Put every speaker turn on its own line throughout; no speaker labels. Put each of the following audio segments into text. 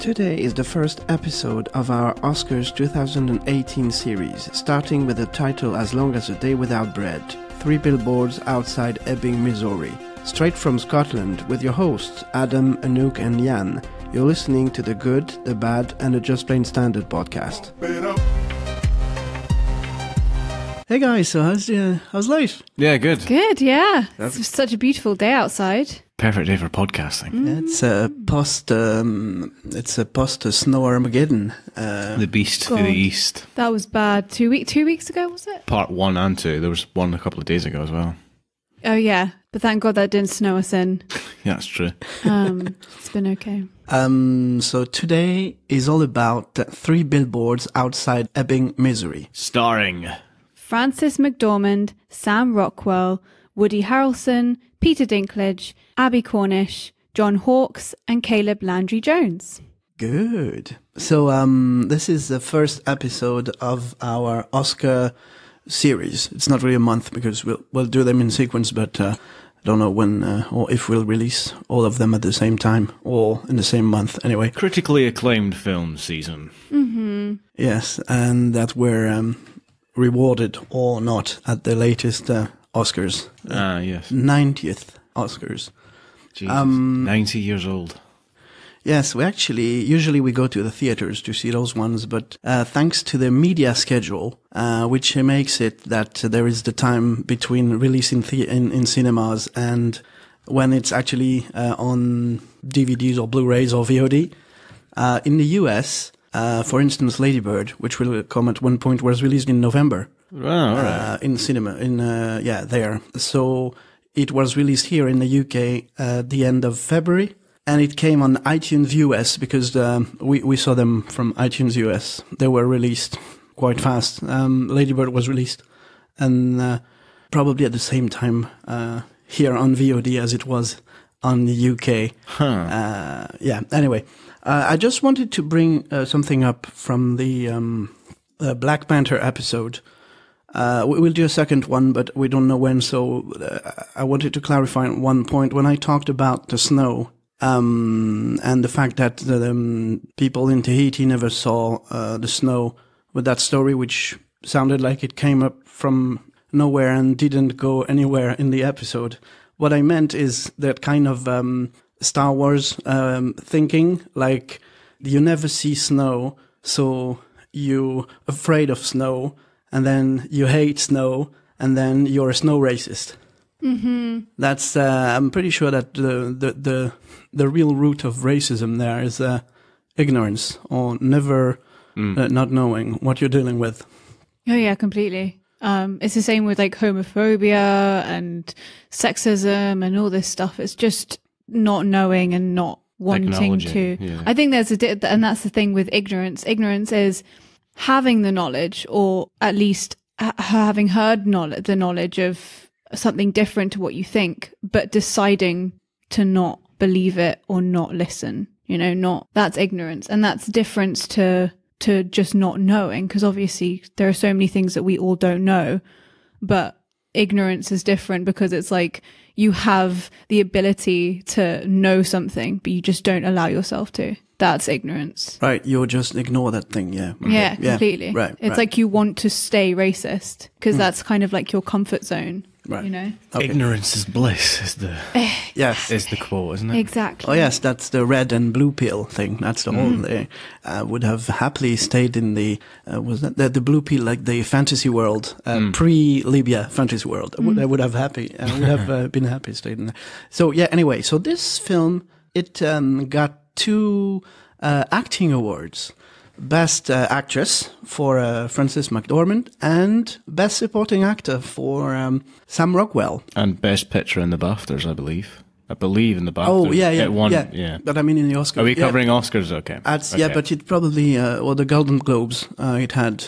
Today is the first episode of our Oscars 2018 series, starting with a title as long as a day without bread, 3 Billboards Outside Ebbing, Missouri. Straight from Scotland with your hosts, Adam, Anouk and Yann. You're listening to the Good, the Bad and the Just Plain Standard podcast. Hey guys, so how's life?
Yeah, good.
Good, yeah. It's such a beautiful day outside.
Perfect day for podcasting.
It's a post snow Armageddon.
The Beast to the East.
That was bad. 2 weeks ago, was it?
Part 1 and 2. There was one a couple of days ago as well.
Oh yeah, but thank God that didn't snow us in.
Yeah, that's true.
It's been okay.
So today is all about 3 Billboards Outside Ebbing, Missouri.
Starring
Frances McDormand, Sam Rockwell, Woody Harrelson, Peter Dinklage, Abby Cornish, John Hawkes, and Caleb Landry Jones.
Good. So this is the first episode of our Oscar series. It's not really a month because we'll do them in sequence, but I don't know when or if we'll release all of them at the same time or in the same month. Anyway,
critically acclaimed film season.
Mm-hmm.
Yes, and that we're rewarded or not at the latest Oscars.
Yes.
90th Oscars.
Jesus, 90 years old.
Yes, usually we go to the theaters to see those ones, but thanks to the media schedule, which makes it that there is the time between releasing in cinemas and when it's actually on DVDs or Blu-rays or VOD. In the US, for instance, Lady Bird, which will come at one point, was released in November.
Oh, all right.
In cinema, there. So it was released here in the UK at the end of February, and it came on iTunes US because we saw them from iTunes US. They were released quite fast. Lady Bird was released, and probably at the same time here on VOD as it was on the UK. Anyway, I just wanted to bring something up from the Black Panther episode. We'll do a second one, but we don't know when, so I wanted to clarify one point. When I talked about the snow and the fact that the people in Tahiti never saw the snow with that story, which sounded like it came up from nowhere and didn't go anywhere in the episode, what I meant is that kind of Star Wars thinking, like you never see snow, so you're afraid of snow, and then you hate snow, and then you're a snow racist.
Mm-hmm.
That's I'm pretty sure that the real root of racism there is ignorance or never not knowing what you're dealing with.
Oh yeah, completely. It's the same with like homophobia and sexism and all this stuff. It's just not knowing and not wanting to.
Yeah.
I think and that's the thing with ignorance. Ignorance is having the knowledge, or at least having heard the knowledge of something different to what you think, but deciding to not believe it or not listen. That's ignorance, and that's different to just not knowing, because obviously there are so many things that we all don't know, but ignorance is different because it's like you have the ability to know something, but you just don't allow yourself to. That's ignorance.
Right, you'll just ignore that thing, yeah. Okay.
Yeah, completely.
Right,
it's like you want to stay racist because that's kind of like your comfort zone,
Okay.
Ignorance is bliss is the quote, isn't it?
Exactly.
Oh yes, that's the red and blue pill thing. That's the whole. They would have happily stayed in the was that the blue pill, like the fantasy world, pre-Libya fantasy world. I would have been happy stayed in there. So yeah. Anyway, so this film got 2 acting awards. Best Actress for Frances McDormand and Best Supporting Actor for Sam Rockwell.
And Best Picture in the BAFTAs, I believe. In the BAFTAs.
Oh, yeah.
It won, yeah.
But I mean in the Oscars.
Are we covering Oscars? Okay.
Yeah, but it probably, or the Golden Globes, it had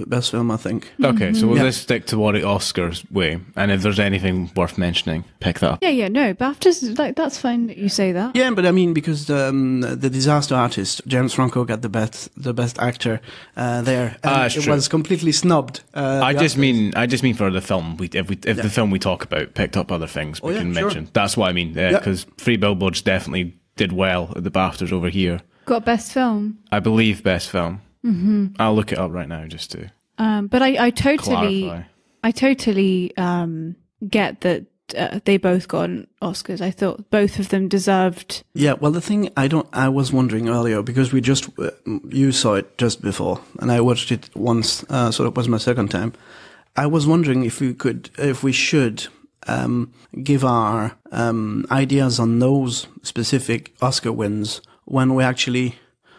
Best Film, I think.
Okay, so we'll just stick to what it Oscars way. And if there's anything worth mentioning, pick that up.
No, BAFTAs, that's fine that you say that.
Yeah, but I mean, because the Disaster Artist, James Franco, got the best actor there. And it was completely snubbed.
I just mean for the film. If the film we talk about picked up other things we can mention. That's what I mean. Because Three Billboards definitely did well at the BAFTAs over here.
Got best film.
I believe best film. Mm-hmm. I'll look it up right now just to
But I totally,
clarify.
I totally get that they both got Oscars. I thought both of them deserved.
Yeah, well, the thing I was wondering earlier, because we just, you saw it just before, and I watched it once, so it was my second time. I was wondering if we should give our ideas on those specific Oscar wins when we actually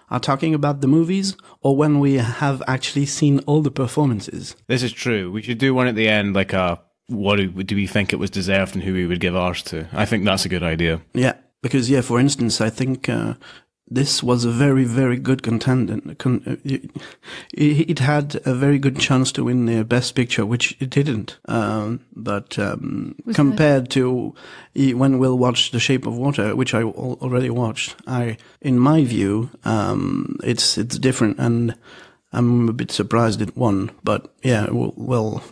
are talking about the movies, or when we have actually seen all the performances.
This is true. We should do one at the end, like what do we think it was deserved and who we would give ours to. I think that's a good idea.
Yeah, because, for instance, I think this was a very, very good contender. It had a very good chance to win the Best Picture, which it didn't. But compared to when we'll watch The Shape of Water, which I already watched, in my view, it's different, and I'm a bit surprised it won. But yeah, we'll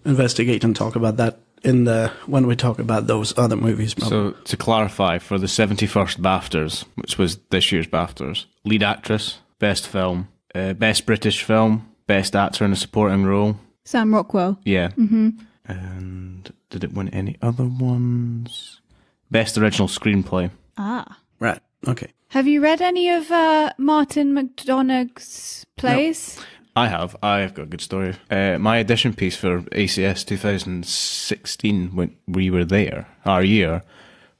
investigate and talk about that when we talk about those other movies. Probably.
So to clarify, for the 71st BAFTAs, which was this year's BAFTAs, lead actress, best film, best British film, best actor in a supporting role.
Sam Rockwell.
Yeah. Mm-hmm. And did it win any other ones? Best original screenplay.
Ah.
Right. Okay.
Have you read any of Martin McDonagh's plays?
No. I've got a good story. My audition piece for ACS 2016, when we were there, our year,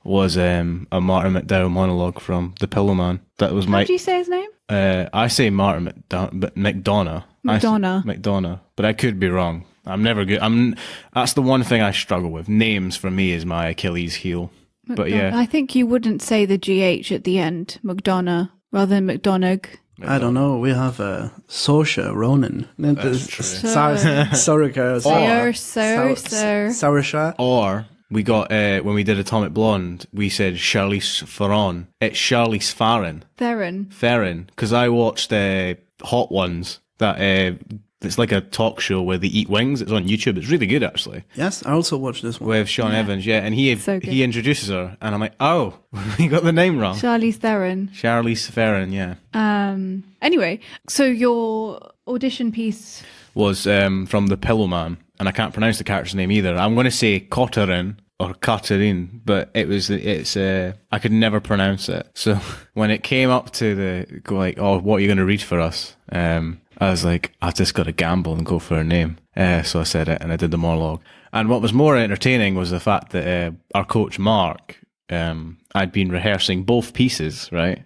was a Martin McDowell monologue from The Pillowman. That was
How do you say his name?
I say Martin McDonough.
McDonough.
But I could be wrong. I'm never good. That's the one thing I struggle with. Names for me is my Achilles heel.
McDonough.
But yeah,
I think you wouldn't say the GH at the end, McDonough, rather than McDonagh.
I don't know. We have Saoirse Ronan.
That's true.
Saoirse.
Or we got when we did Atomic Blonde, we said Charlize Theron. It's Charlize Theron. Because I watched Hot Ones. It's like a talk show where they eat wings. It's on YouTube. It's really good, actually.
Yes, I also watched this one.
With Sean Evans, and he introduces her, and I'm like, oh, you got the name wrong.
Charlize Theron,
yeah.
Anyway, so your audition piece
was from The Pillowman, and I can't pronounce the character's name either. I'm going to say Kotarin or Katarine, but I could never pronounce it. So when it came up to what are you going to read for us? I was like, I just got to gamble and go for her name. So I said it, and I did the monologue. And what was more entertaining was the fact that our coach, Mark, I'd been rehearsing both pieces, right,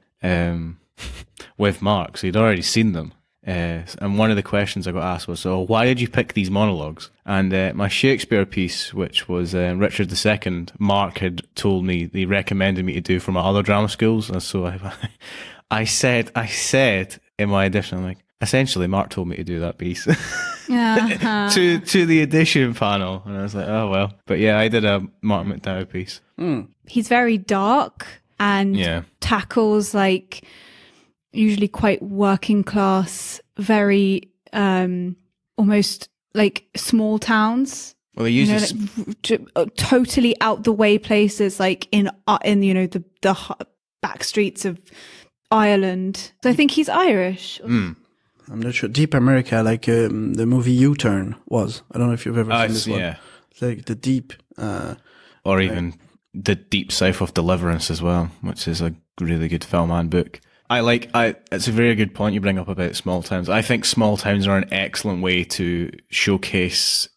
with Mark, so he'd already seen them. And one of the questions I got asked was, so why did you pick these monologues? And my Shakespeare piece, which was Richard II, Mark had told me, he recommended me to do for my other drama schools. And so I said in my audition, I'm like, essentially, Mark told me to do that piece to the audition panel, and I was like, oh well. But yeah, I did a Martin McDowell piece.
He's very dark and tackles usually quite working class, very almost like small towns.
Well, he uses
totally out the way places, like in the back streets of Ireland. So I think he's Irish.
I'm not sure. Deep America, like the movie U-Turn was. I don't know if you've ever seen this one.
Yeah.
It's like the deep...
or even the deep south of Deliverance as well, which is a really good film and book. It's a very good point you bring up about small towns. I think small towns are an excellent way to showcase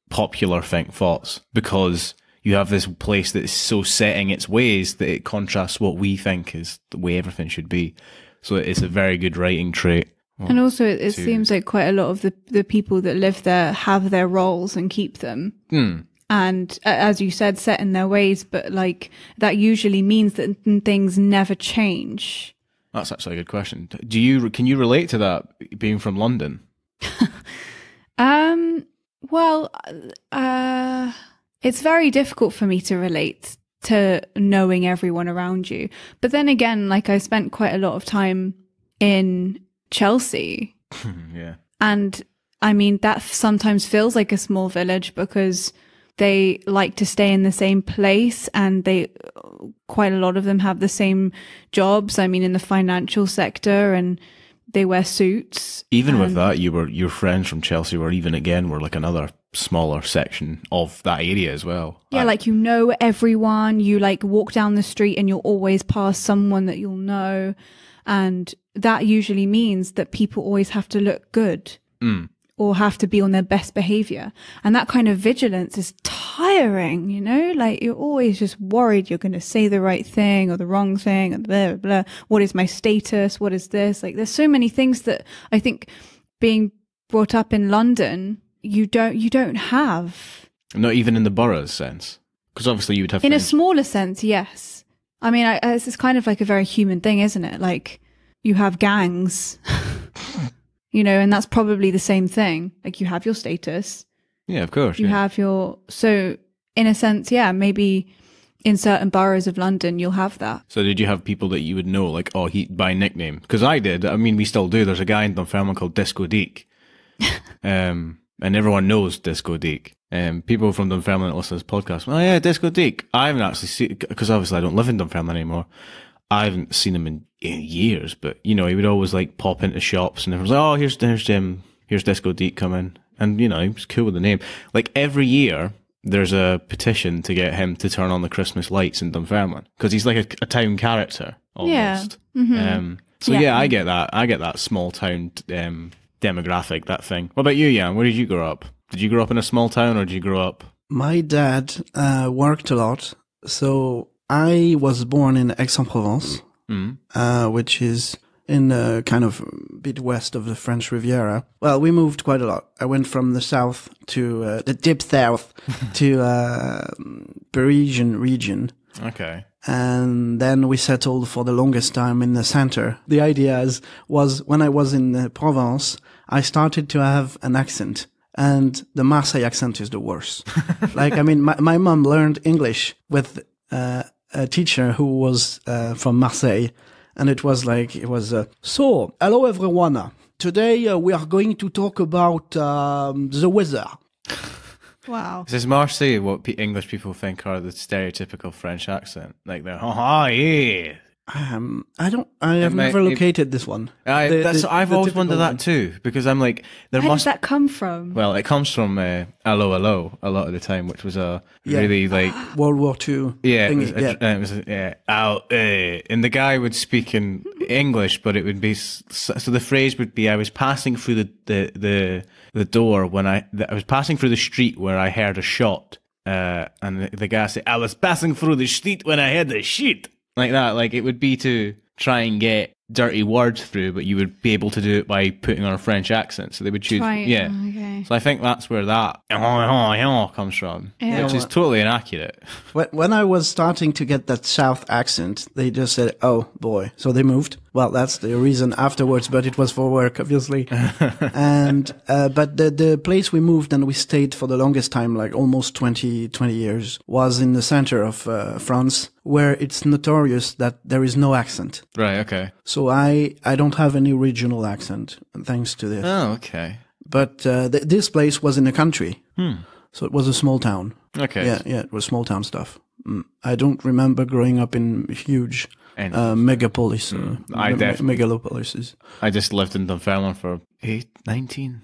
popular thoughts, because you have this place that is so set in its ways that it contrasts what we think is the way everything should be. So it's a very good writing trait.
And also, it seems like quite a lot of the people that live there have their roles and keep them. And as you said, set in their ways, but that usually means that things never change.
That's actually a good question. Can you relate to that, being from London?
Well, it's very difficult for me to relate to knowing everyone around you. But then again, I spent quite a lot of time in Chelsea.
Yeah.
And I mean, that sometimes feels like a small village because they like to stay in the same place, and they quite a lot of them have the same jobs. I mean, in the financial sector, and they wear suits.
Even with that, your friends from Chelsea were like another smaller section of that area as well.
Yeah, like you know everyone. You like walk down the street and you'll always pass someone that you'll know. And that usually means that people always have to look good or have to be on their best behavior. And that kind of vigilance is tiring, you know? Like you're always just worried you're going to say the right thing or the wrong thing and blah, blah, blah. What is my status? What is this? Like there's so many things that I think being brought up in London, you don't have.
Not even in the boroughs sense. Because obviously you would have...
In a smaller sense, yes. I mean, it's kind of like a very human thing, isn't it? Like you have gangs, you know, and that's probably the same thing. Like you have your status.
Yeah, of course.
You have your... So in a sense, yeah, maybe in certain boroughs of London, you'll have that.
So did you have people that you would know, like, he by nickname? Because I did. I mean, we still do. There's a guy in Dunfermline called Disco Deek. And everyone knows Disco Deek. People from Dunfermline that listen to this podcast, oh yeah, Disco Deek. I haven't actually seen, because obviously I don't live in Dunfermline anymore. I haven't seen him in years, but you know, he would always like pop into shops and everyone's like, oh, here's Disco Deek coming. And you know, he was cool with the name. Like every year, there's a petition to get him to turn on the Christmas lights in Dunfermline because he's like a town character almost.
Yeah. Mm-hmm.
So yeah, I get that. I get that small town demographic, that thing. What about you, Yann? Where did you grow up? Did you grow up in a small town or did you grow up?
My dad worked a lot. So I was born in Aix-en-Provence, which is in kind of a bit west of the French Riviera. Well, we moved quite a lot. I went from the south to the deep south to Parisian region.
Okay.
And then we settled for the longest time in the center. The idea was when I was in Provence, I started to have an accent. And the Marseille accent is the worst. Like, I mean, my mom learned English with a teacher who was from Marseille. And it was so, hello everyone. Today we are going to talk about the weather.
Wow.
Is Marseille what English people think are the stereotypical French accent? Like they're, yeah.
I have never located this one.
I've always wondered that too, because I'm like,
Where does that come from?
Well, it comes from "Allo, Allo" a lot of the time, which was really like
World War II.
Yeah, it was and the guy would speak in English, but it would be so the phrase would be, "I was passing through the door when I was passing through the street where I heard a shot," and the guy said, "I was passing through the street when I heard the shit." Like that, like it would be to try and get dirty words through, but you would be able to do it by putting on a French accent. So they would choose, yeah. Oh, okay. So I think that's where that comes from, which is totally inaccurate.
When I was starting to get that South accent, they just said, "Oh boy," so they moved. Well, that's the reason afterwards, but it was for work, obviously. And but the place we moved and we stayed for the longest time, like almost 20 years, was in the center of France, where it's notorious that there is no accent.
Right, okay.
So I don't have any regional accent, thanks to this.
Oh, okay.
But this place was in the country. So it was a small town.
Okay.
Yeah, it was small town stuff. I don't remember growing up in huge megalopolises.
I just lived in Dunfermline for 19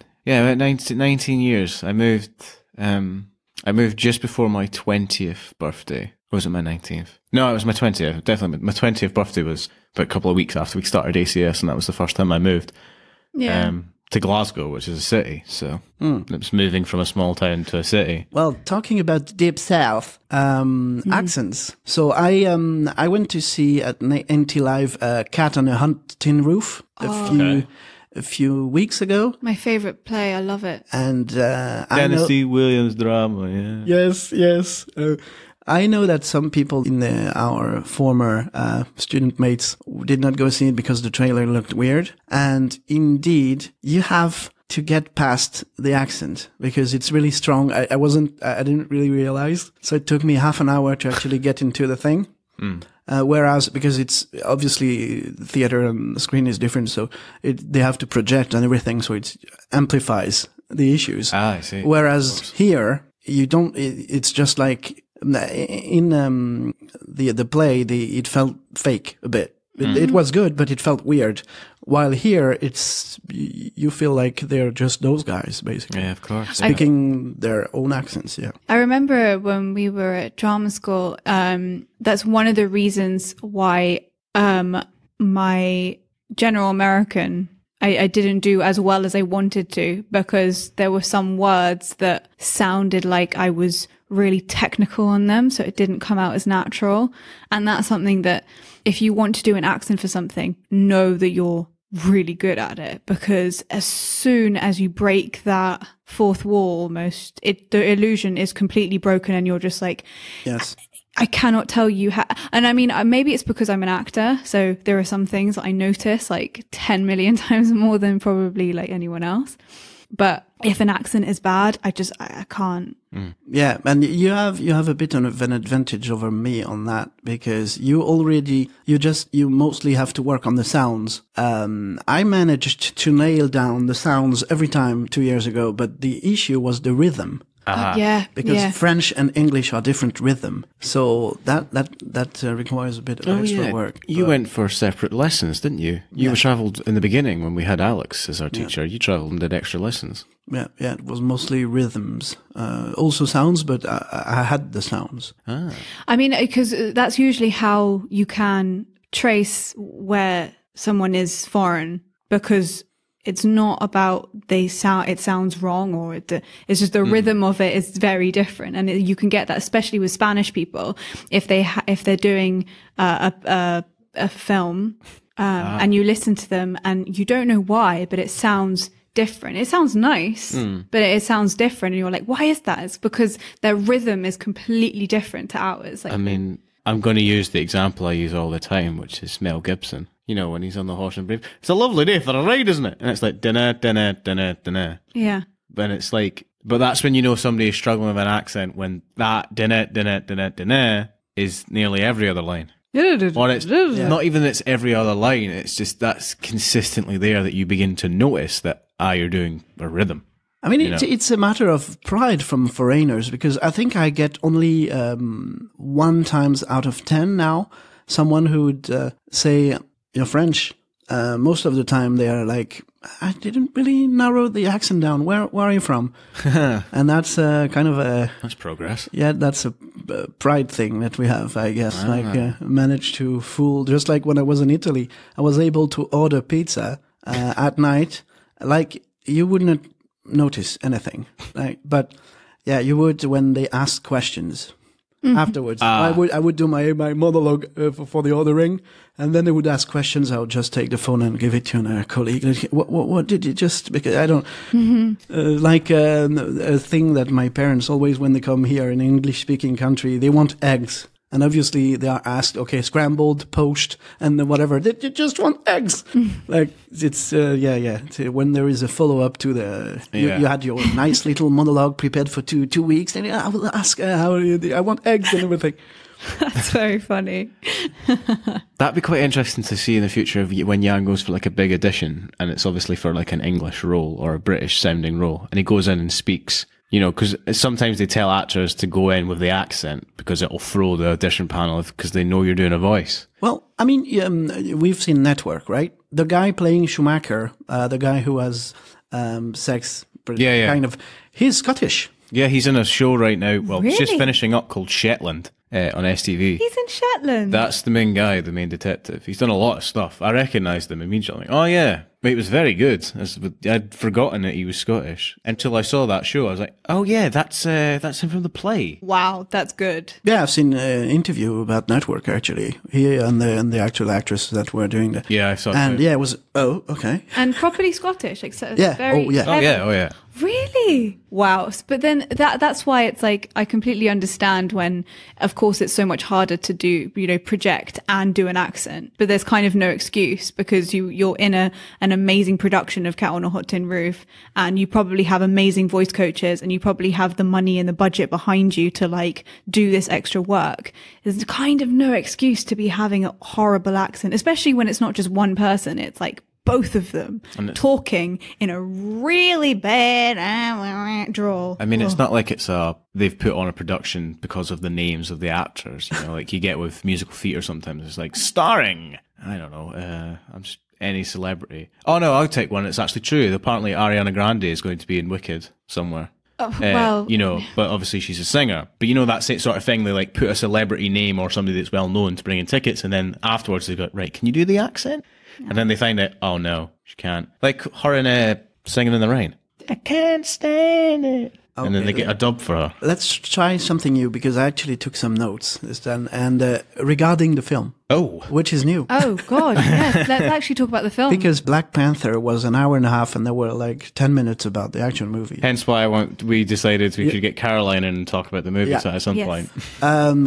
years. I moved just before my 20th birthday. Or was it my 19th? No, it was my 20th. Definitely. My 20th birthday was about a couple of weeks after we started ACS, and that was the first time I moved. Yeah. To Glasgow, which is a city. So it was moving from a small town to a city.
Well, talking about deep south accents. So I went to see at NT Live Cat on a Hunting Roof a few weeks ago.
My favorite play. I love it.
And
Tennessee Williams drama. Yeah.
Yes. I know that some people in our former student mates did not go see it because the trailer looked weird. And indeed, you have to get past the accent because it's really strong. I didn't really realize. So it took me half an hour to actually get into the thing. Whereas, because it's obviously theater and the screen is different, so they have to project and everything, so it amplifies the issues.
I see.
Whereas here, you don't, it's just like in the play, it felt fake a bit. It was good, but it felt weird. While here, you feel like they're just those guys, basically.
Yeah, of course.
Speaking their own accents, yeah.
I remember when we were at drama school, that's one of the reasons why my General American, I didn't do as well as I wanted to, because there were some words that sounded like I was really technical on them, so it didn't come out as natural. And that's something that if you want to do an accent for something, know that you're really good at it, because as soon as you break that fourth wall, almost, the illusion is completely broken, and you're just like,
yes,
I cannot tell you how. And I mean, maybe it's because I'm an actor, so there are some things that I notice like 10 million times more than probably like anyone else. But if an accent is bad, I can't.
Yeah, and you have a bit of an advantage over me on that, because you mostly have to work on the sounds. I managed to nail down the sounds every time 2 years ago, but the issue was the rhythm. Because French and English are different rhythm, so that requires a bit of extra work.
You went for separate lessons, didn't you? You travelled in the beginning when we had Alex as our teacher. You travelled and did extra lessons.
Yeah, it was mostly rhythms, also sounds, but I had the sounds.
I mean, because that's usually how you can trace where someone is foreign, because it's not about it sounds wrong, or it's just the rhythm of it is very different. And you can get that, especially with Spanish people, if they're doing a film, and you listen to them and you don't know why, but it sounds different. It sounds nice, but it sounds different. And you're like, why is that? It's because their rhythm is completely different to ours. Like,
I mean, I'm going to use the example I use all the time, which is Mel Gibson. You know, when he's on the horse and brave, it's a lovely day for a ride, isn't it? And it's like, dinner, dinner, dinner, dinner.
Yeah.
And it's like, but that's when you know somebody is struggling with an accent, when that dinner, dinner, dinner, dinner is nearly every other line. Or it's not even it's every other line, it's just that's consistently there that you begin to notice that, you're doing a rhythm.
I mean, it's a matter of pride from foreigners, because I think I get only 1 times out of 10 now someone who would say, you're French. Most of the time they are like, I didn't really narrow the accent down. Where are you from? And that's kind of
that's progress.
Yeah, that's a pride thing that we have, I guess. Managed to fool, just like when I was in Italy, I was able to order pizza at night. Like, you wouldn't notice anything. But yeah, you would when they ask questions. Afterwards, I would do my monologue for the ordering, and then they would ask questions. I would just take the phone and give it to a colleague. Like, what did you just? Because I don't a thing that my parents always, when they come here in an English-speaking country, they want eggs. And obviously they are asked, okay, scrambled, poached, and whatever. They just want eggs. Like, it's, when there is a follow-up to you had your nice little monologue prepared for two weeks, and I will ask, I want eggs and everything.
That's very funny.
That'd be quite interesting to see in the future when Yann goes for like a big audition, and it's obviously for like an English role or a British sounding role, and he goes in and speaks. You know, because sometimes they tell actors to go in with the accent because it'll throw the audition panel because they know you're doing a voice.
Well, I mean, we've seen Network, right? The guy playing Schumacher, the guy who has sex, kind of, he's Scottish.
Yeah, he's in a show right now. Well,
Really?
It's just finishing up called Shetland on STV.
He's in Shetland.
That's the main guy, the main detective. He's done a lot of stuff. I recognised him immediately. Oh, yeah. But it was very good. I'd forgotten that he was Scottish until I saw that show. I was like, oh, yeah, that's him from the play.
Wow, that's good.
Yeah, I've seen an interview about Network, actually. He and the actual actress that were doing that.
Yeah, I saw it.
And it was, okay.
And properly Scottish. Like, so
Yeah,
very
oh, yeah.
Oh, yeah, oh, yeah.
Really? Wow. But then that's why it's like, I completely understand when, of course, it's so much harder to do, project and do an accent, but there's kind of no excuse because you're in an amazing production of Cat on a Hot Tin Roof, and you probably have amazing voice coaches, and you probably have the money and the budget behind you to like do this extra work. There's kind of no excuse to be having a horrible accent, especially when it's not just one person. It's like both of them talking in a really bad drawl.
I mean, it's not like they've put on a production because of the names of the actors. You know, like you get with musical theatre sometimes. It's like starring. I don't know. I'm just any celebrity. Oh no, I'll take one. It's actually true. Apparently, Ariana Grande is going to be in Wicked somewhere.
Well,
you know, but obviously she's a singer. But you know that sort of thing, they like put a celebrity name or somebody that's well known to bring in tickets, and then afterwards they go, right, can you do the accent? Yeah. And then they find out, oh no, she can't. Like her in Singing in the Rain. I can't stand it. Okay. And then they get a dub for her.
Let's try something new, because I actually took some notes this time, and regarding the film.
Oh.
Which is new.
Oh, God, yes. Let's actually talk about the film.
Because Black Panther was an hour and a half, and there were like 10 minutes about the actual movie.
Hence why we decided we should get Caroline in and talk about the movie at some point.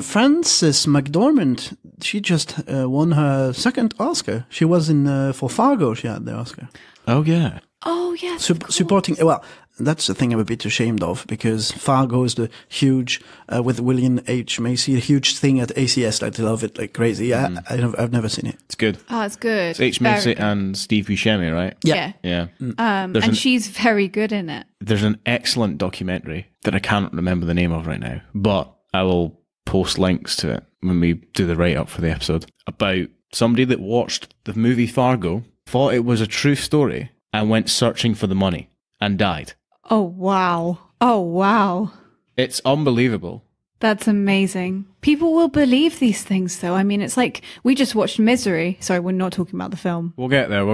Frances McDormand, she just won her second Oscar. She was in, for Fargo, she had the Oscar.
Oh, yeah.
Oh, yes.
Supporting, well, that's the thing I'm a bit ashamed of, because Fargo is the huge, with William H. Macy, a huge thing at ACS. I love it like crazy. I've never seen it.
It's good.
Oh, it's good.
It's H. Macy and Steve Buscemi, right?
Yeah.
Yeah.
And she's very good in it.
There's an excellent documentary that I can't remember the name of right now, but I will post links to it when we do the write-up for the episode, about somebody that watched the movie Fargo, thought it was a true story, and went searching for the money and died.
Oh, wow. Oh, wow.
It's unbelievable.
That's amazing. People will believe these things, though. I mean, it's like, we just watched Misery. Sorry, we're not talking about the film.
We'll get there.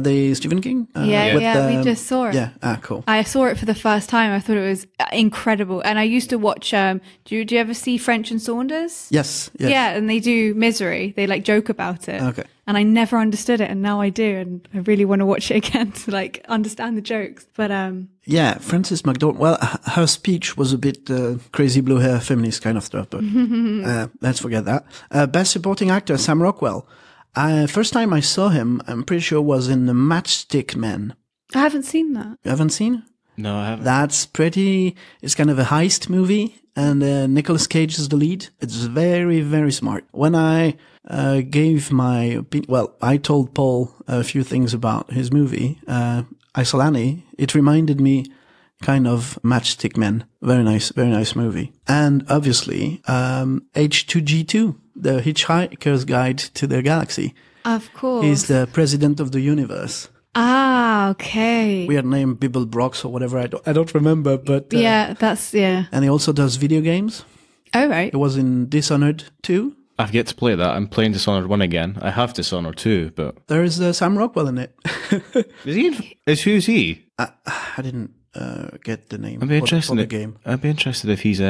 The Stephen King?
We just saw it.
Yeah, cool.
I saw it for the first time. I thought it was incredible. And I used to watch, do you ever see French and Saunders?
Yes.
Yeah, and they do Misery. They like joke about it.
Okay.
And I never understood it, and now I do, and I really want to watch it again to like understand the jokes. But
yeah, Frances McDormand. Well, her speech was a bit crazy blue hair feminist kind of stuff, but let's forget that. Best supporting actor Sam Rockwell. First time I saw him, I'm pretty sure was in The Matchstick Men.
I haven't seen that.
You haven't seen?
No, I haven't.
That's pretty. It's kind of a heist movie, and Nicolas Cage is the lead. It's very, very smart. When I gave my opinion, well, I told Paul a few things about his movie, Isolani. It reminded me kind of Matchstick Men. Very nice movie. And obviously, H2G2, the Hitchhiker's Guide to the Galaxy.
Of course.
He's the president of the universe.
Ah, okay.
Weird name, Bibble Brox or whatever. I don't remember, but
yeah.
And he also does video games.
Oh, right.
He was in Dishonored 2.
I've yet to play that. I'm playing Dishonored 1 again. I have Dishonored 2, but
There is Sam Rockwell in it.
Who's he?
I didn't get the name.
I'd be interested
for the game.
I'd be interested if he's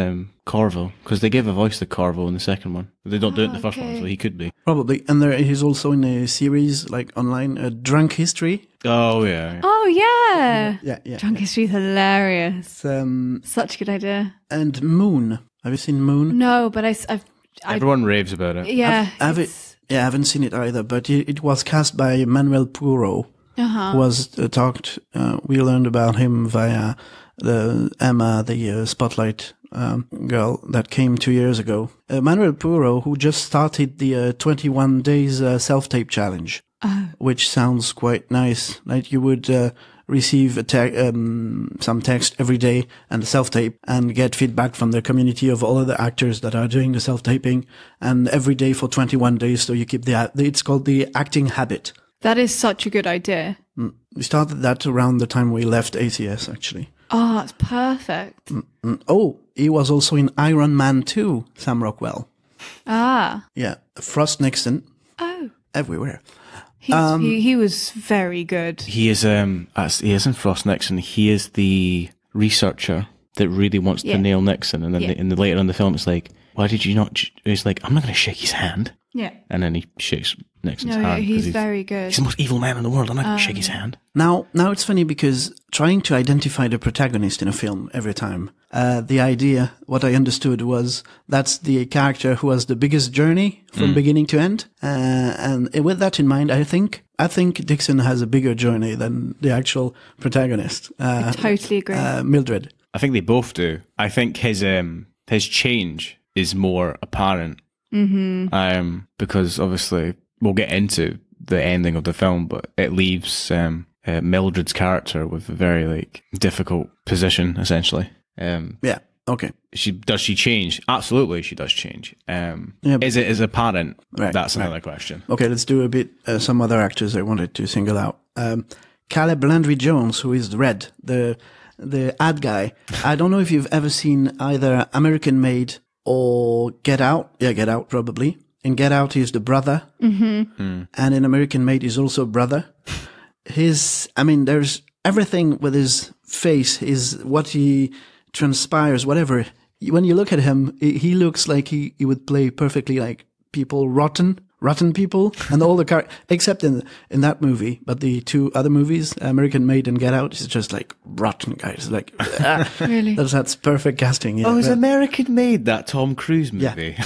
Corvo, because they gave a voice to Corvo in the second one. They don't do it in the first one, so he could be.
Probably. And he's also in a series like online, Drunk History.
Oh yeah.
Oh yeah.
Yeah.
Drunk History's hilarious.
Such
a good idea.
And Moon. Have you seen Moon?
No, but
Everyone raves about it.
Yeah.
I haven't seen it either, but it was cast by Manuel Puro. Who was talked. We learned about him via the Emma, the Spotlight girl that came 2 years ago. Manuel Puro, who just started the 21 days self-tape challenge, which sounds quite nice. Like you would receive some text every day and a self-tape and get feedback from the community of all of the actors that are doing the self-taping, and every day for 21 days. So you keep it's called the acting habit.
That is such a good idea.
We started that around the time we left ACS, actually.
Oh, that's perfect.
Oh, he was also in Iron Man 2, Sam Rockwell.
Ah.
Yeah, Frost Nixon.
Oh.
Everywhere.
He was very good.
He isn't Frost Nixon. He is the researcher that really wants to nail Nixon. And then later in the film, it's like, why did you not? He's like, I'm not going to shake his hand.
Yeah.
And then he shakes Nixon's hand.
Yeah, he's very good.
He's the most evil man in the world. I'm not going to shake his hand.
Now it's funny because trying to identify the protagonist in a film every time, the idea, what I understood was that's the character who has the biggest journey from beginning to end. And with that in mind, I think Dixon has a bigger journey than the actual protagonist.
I totally agree.
Mildred.
I think they both do. I think his change is more apparent. Because obviously we'll get into the ending of the film, but it leaves Mildred's character with a very like difficult position, essentially.
Yeah. Okay.
Does she change? Absolutely, she does change. Is it as a parent?
Right,
That's another question.
Okay, let's do a bit some other actors I wanted to single out. Caleb Landry Jones, who is Red, the ad guy. I don't know if you've ever seen either American Made or Get Out. Yeah, Get Out probably. In Get Out, he's the brother, and in American Made, he's also brother. There's everything with his face, what he transpires, whatever. When you look at him, he looks like he would play perfectly like people, rotten people, and all the except in that movie. But the two other movies, American Made and Get Out, is just like rotten guys. Like
really,
that's perfect casting. Yeah,
is American Made that Tom Cruise movie?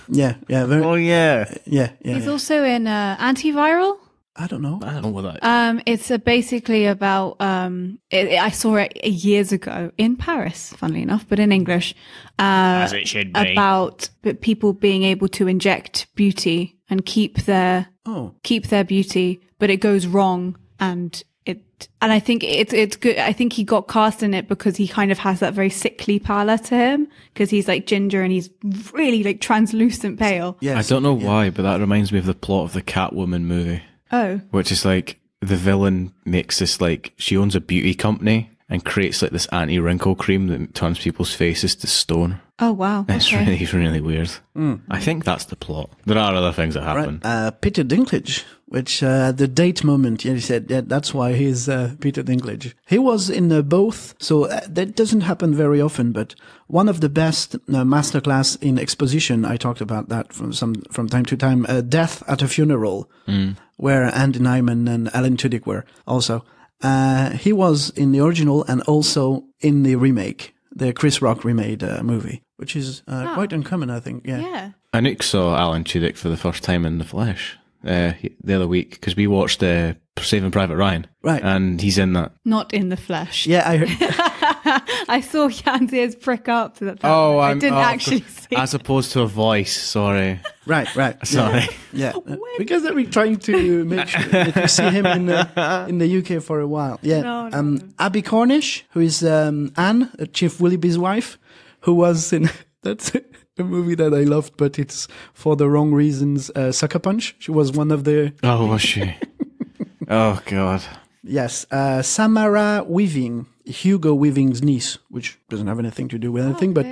Yeah. Yeah.
He's also in Antiviral.
I don't know
what that.
It's basically about. I saw it years ago in Paris, funnily enough, but in English.
As it should be.
About people being able to inject beauty and keep their beauty, but it goes wrong, and I think it's good. I think he got cast in it because he kind of has that very sickly pallor to him, because he's like ginger and he's really like translucent pale.
Yes.
I don't know why, but that reminds me of the plot of the Catwoman movie.
Oh.
Which is like the villain makes this like, she owns a beauty company and creates like this anti-wrinkle cream that turns people's faces to stone.
Oh, wow.
It's really, really weird. I think that's the plot. There are other things that happen.
Right. Peter Dinklage, which the date moment, he said, that's why he's Peter Dinklage. He was in both, so that doesn't happen very often, but one of the best masterclass in exposition, I talked about that from time to time, Death at a Funeral, where Andy Nyman and Alan Tudyk were also. He was in the original and also in the remake, the Chris Rock remade movie, which is quite uncommon, I think. Yeah.
Anouk saw Alan Tudyk for the first time in the flesh the other week, because we watched Saving Private Ryan.
Right.
And he's in that.
Not in the flesh.
Yeah, I heard.
I saw Yann's ears prick up. I didn't actually see.
As opposed to a voice, sorry.
Right.
Sorry.
Yeah. Because they're trying to make sure that you see him in the UK for a while. Yeah. No. Abby Cornish, who is Anne, Chief Willoughby's wife, who was in that's a movie that I loved, but it's for the wrong reasons. Sucker Punch. She was one of the.
Oh, was she? Oh God.
Yes. Samara Weaving, Hugo Weaving's niece, which doesn't have anything to do with anything, but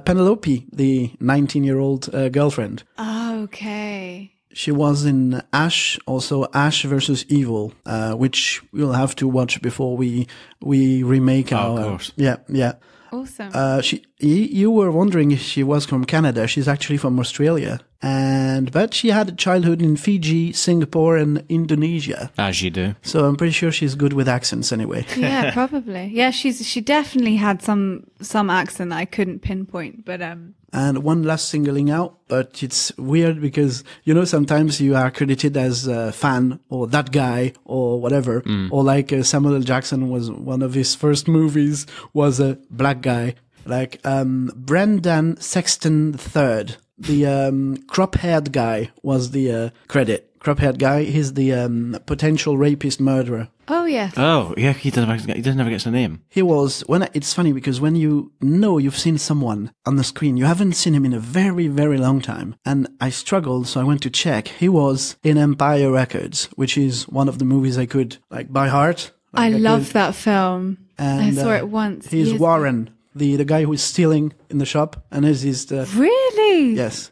Penelope, the 19-year-old girlfriend.
Oh, okay.
She was in Ash, also Ash versus Evil, which we'll have to watch before we remake our.
Of course.
Yeah.
Awesome.
You were wondering if she was from Canada. She's actually from Australia, but she had a childhood in Fiji, Singapore, and Indonesia.
As you do.
So I'm pretty sure she's good with accents anyway.
Yeah, probably. Yeah, she definitely had some accent that I couldn't pinpoint, but
And one last singling out, but it's weird because, sometimes you are credited as a fan or that guy or whatever. Or like Samuel L. Jackson was one of his first movies was a black guy. Like Brendan Sexton III, the crop-haired guy was the credit. Crop-haired guy, he's the potential rapist murderer.
Oh, yes.
Oh, yeah, he doesn't ever get a name.
He was, it's funny because when you've seen someone on the screen, you haven't seen him in a very, very long time. And I struggled, so I went to check. He was in Empire Records, which is one of the movies I could, by heart.
I love that film. And I saw it once.
He's Warren, the guy who's stealing in the shop. And he's
Really?
Yes.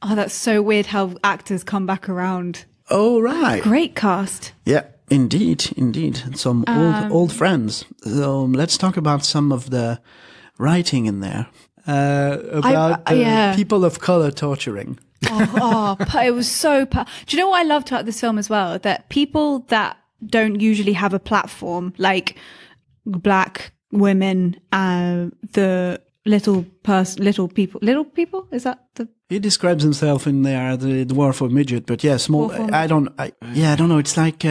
Oh, that's so weird how actors come back around.
Oh, right.
Great cast.
Yeah. Indeed. Some old friends. So let's talk about some of the writing in there about people of color torturing.
It was so. Do you know what I loved about this film as well? That people that don't usually have a platform, like black women, the little people. Is that the?
He describes himself in there the dwarf or midget, but yeah, small. I don't know. It's like.